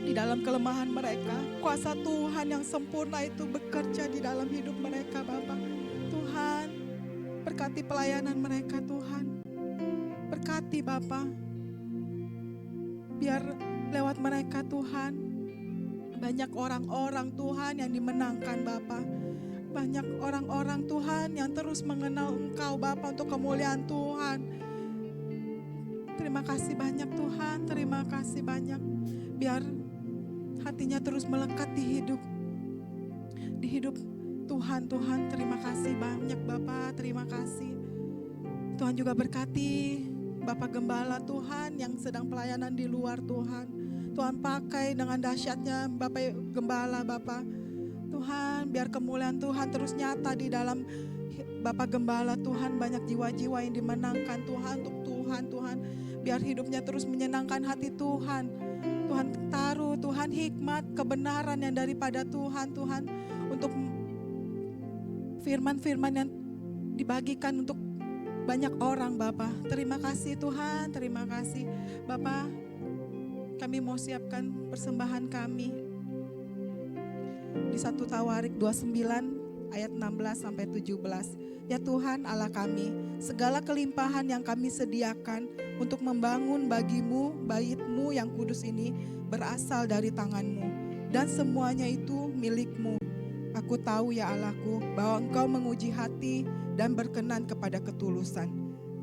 Di dalam kelemahan mereka, kuasa Tuhan yang sempurna itu bekerja di dalam hidup mereka Bapa. Tuhan, berkati pelayanan mereka Tuhan. Berkati Bapa. Biar lewat mereka Tuhan, banyak orang-orang Tuhan yang dimenangkan Bapa. Banyak orang-orang Tuhan yang terus mengenal Engkau Bapa untuk kemuliaan Tuhan. Terima kasih banyak Tuhan, terima kasih banyak. Biar hatinya terus melekat di hidup Tuhan. Terima kasih banyak Bapak, terima kasih. Tuhan juga berkati Bapak Gembala Tuhan yang sedang pelayanan di luar Tuhan. Tuhan pakai dengan dahsyatnya Bapak Gembala Bapak. Tuhan biar kemuliaan Tuhan terus nyata di dalam Bapak Gembala Tuhan. Banyak jiwa-jiwa yang dimenangkan Tuhan untuk Tuhan. Biar hidupnya terus menyenangkan hati Tuhan. Tuhan taruh Tuhan hikmat, kebenaran yang daripada Tuhan untuk firman-firman yang dibagikan untuk banyak orang Bapa. Terima kasih Tuhan, terima kasih Bapa. Kami mau siapkan persembahan kami di 1 Tawarik 29 ayat 16 sampai 17. Ya Tuhan Allah kami, segala kelimpahan yang kami sediakan untuk membangun bagimu, bait-Mu yang kudus ini berasal dari tangan-Mu. Dan semuanya itu milik-Mu. Aku tahu ya Allahku bahwa Engkau menguji hati dan berkenan kepada ketulusan.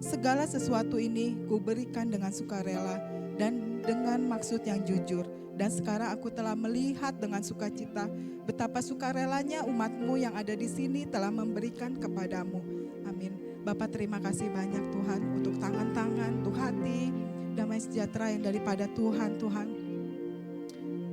Segala sesuatu ini kuberikan dengan sukarela dan dengan maksud yang jujur. Dan sekarang aku telah melihat dengan sukacita betapa sukarelanya umat-Mu yang ada di sini telah memberikan kepadamu. Amin. Bapak terima kasih banyak Tuhan untuk tangan-tangan, untuk hati, damai sejahtera yang daripada Tuhan.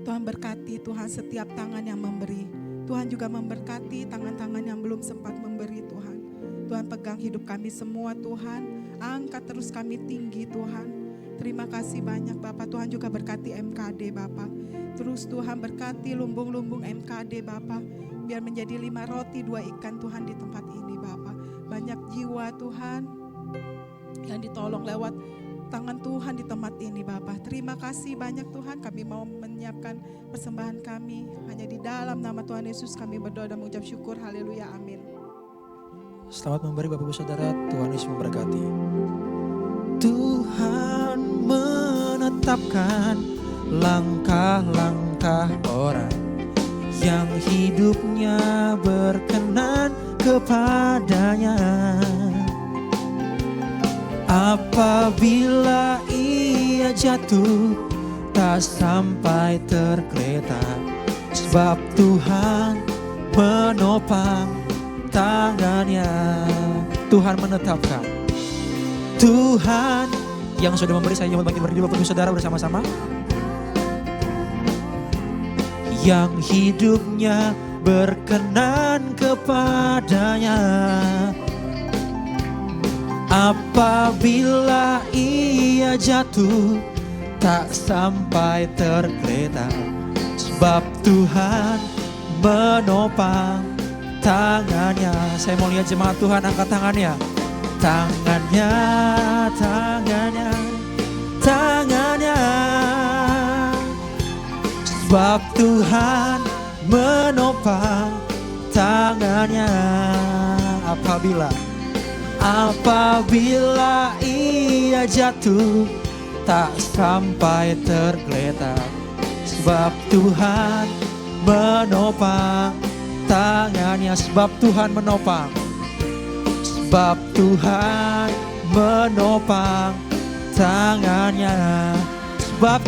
Tuhan berkati Tuhan setiap tangan yang memberi. Tuhan juga memberkati tangan-tangan yang belum sempat memberi Tuhan. Tuhan pegang hidup kami semua Tuhan. Angkat terus kami tinggi Tuhan. Terima kasih banyak Bapak. Tuhan juga berkati MKD Bapak. Terus Tuhan berkati lumbung-lumbung MKD Bapak. Biar menjadi 5 roti 2 ikan Tuhan di tempat ini Bapak. Banyak jiwa Tuhan yang ditolong lewat tangan Tuhan di tempat ini Bapa. Terima kasih banyak Tuhan, kami mau menyiapkan persembahan kami. Hanya di dalam nama Tuhan Yesus kami berdoa dan mengucap syukur. Haleluya, amin. Selamat memberi Bapak Ibu Saudara, Tuhan Yesus memberkati. Tuhan menetapkan langkah-langkah orang yang hidupnya berkenan kepadanya. Apabila ia jatuh, tak sampai tergeletak, sebab Tuhan menopang tangannya. Tuhan menetapkan. Tuhan yang sudah memberi, saya bagi berdiri Bapak Ibu Saudara bersama-sama. Yang hidupnya berkenan kepadanya. Apabila ia jatuh, tak sampai tergeletak, sebab Tuhan menopang tangannya. Saya mau lihat jemaat Tuhan angkat tangannya. Tangannya, tangannya, tangannya. Sebab Tuhan menopang tangannya. Apabila ia jatuh, tak sampai tergeletak, sebab Tuhan menopang tangannya. Sebab Tuhan menopang. Sebab Tuhan menopang tangannya. Sebab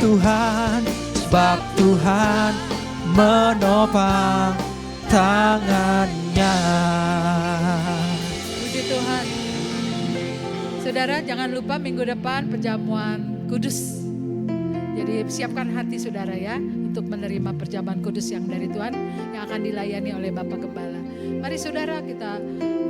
Tuhan menopang tangannya. Puji Tuhan. Saudara, jangan lupa minggu depan perjamuan kudus. Jadi siapkan hati saudara ya untuk menerima perjamuan kudus yang dari Tuhan yang akan dilayani oleh Bapak Gembala. Mari saudara, kita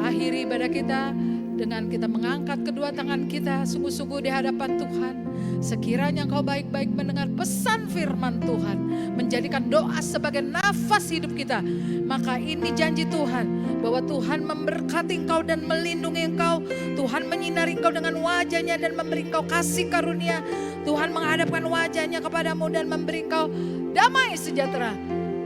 akhiri ibadah kita dengan kita mengangkat kedua tangan kita sungguh-sungguh di hadapan Tuhan. Sekiranya engkau baik-baik mendengar pesan firman Tuhan, menjadikan doa sebagai nafas hidup kita, maka ini janji Tuhan bahwa Tuhan memberkati engkau dan melindungi engkau. Tuhan menyinari engkau dengan wajahnya dan memberi engkau kasih karunia. Tuhan menghadapkan wajahnya kepadamu dan memberi engkau damai sejahtera.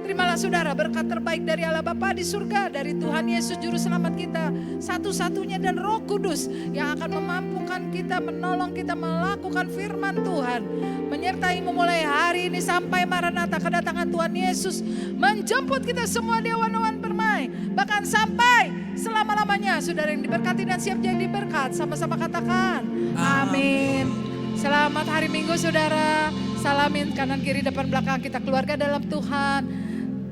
Terimalah saudara berkat terbaik dari Allah Bapa di surga, dari Tuhan Yesus Juru Selamat kita, satu-satunya, dan Roh Kudus yang akan memampukan kita, menolong kita melakukan firman Tuhan. Menyertai memulai hari ini sampai Maranatha, kedatangan Tuhan Yesus menjemput kita semua di awan-awan permai. Bahkan sampai selama-lamanya. Saudara yang diberkati dan siap jadi berkat, sama-sama katakan amin. Selamat hari Minggu saudara. Salamin kanan kiri depan belakang kita, keluarga dalam Tuhan.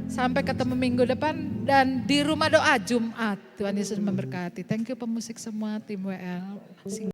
Sampai ketemu minggu depan dan di rumah doa Jumat. Tuhan Yesus memberkati. Thank you pemusik semua, tim WL.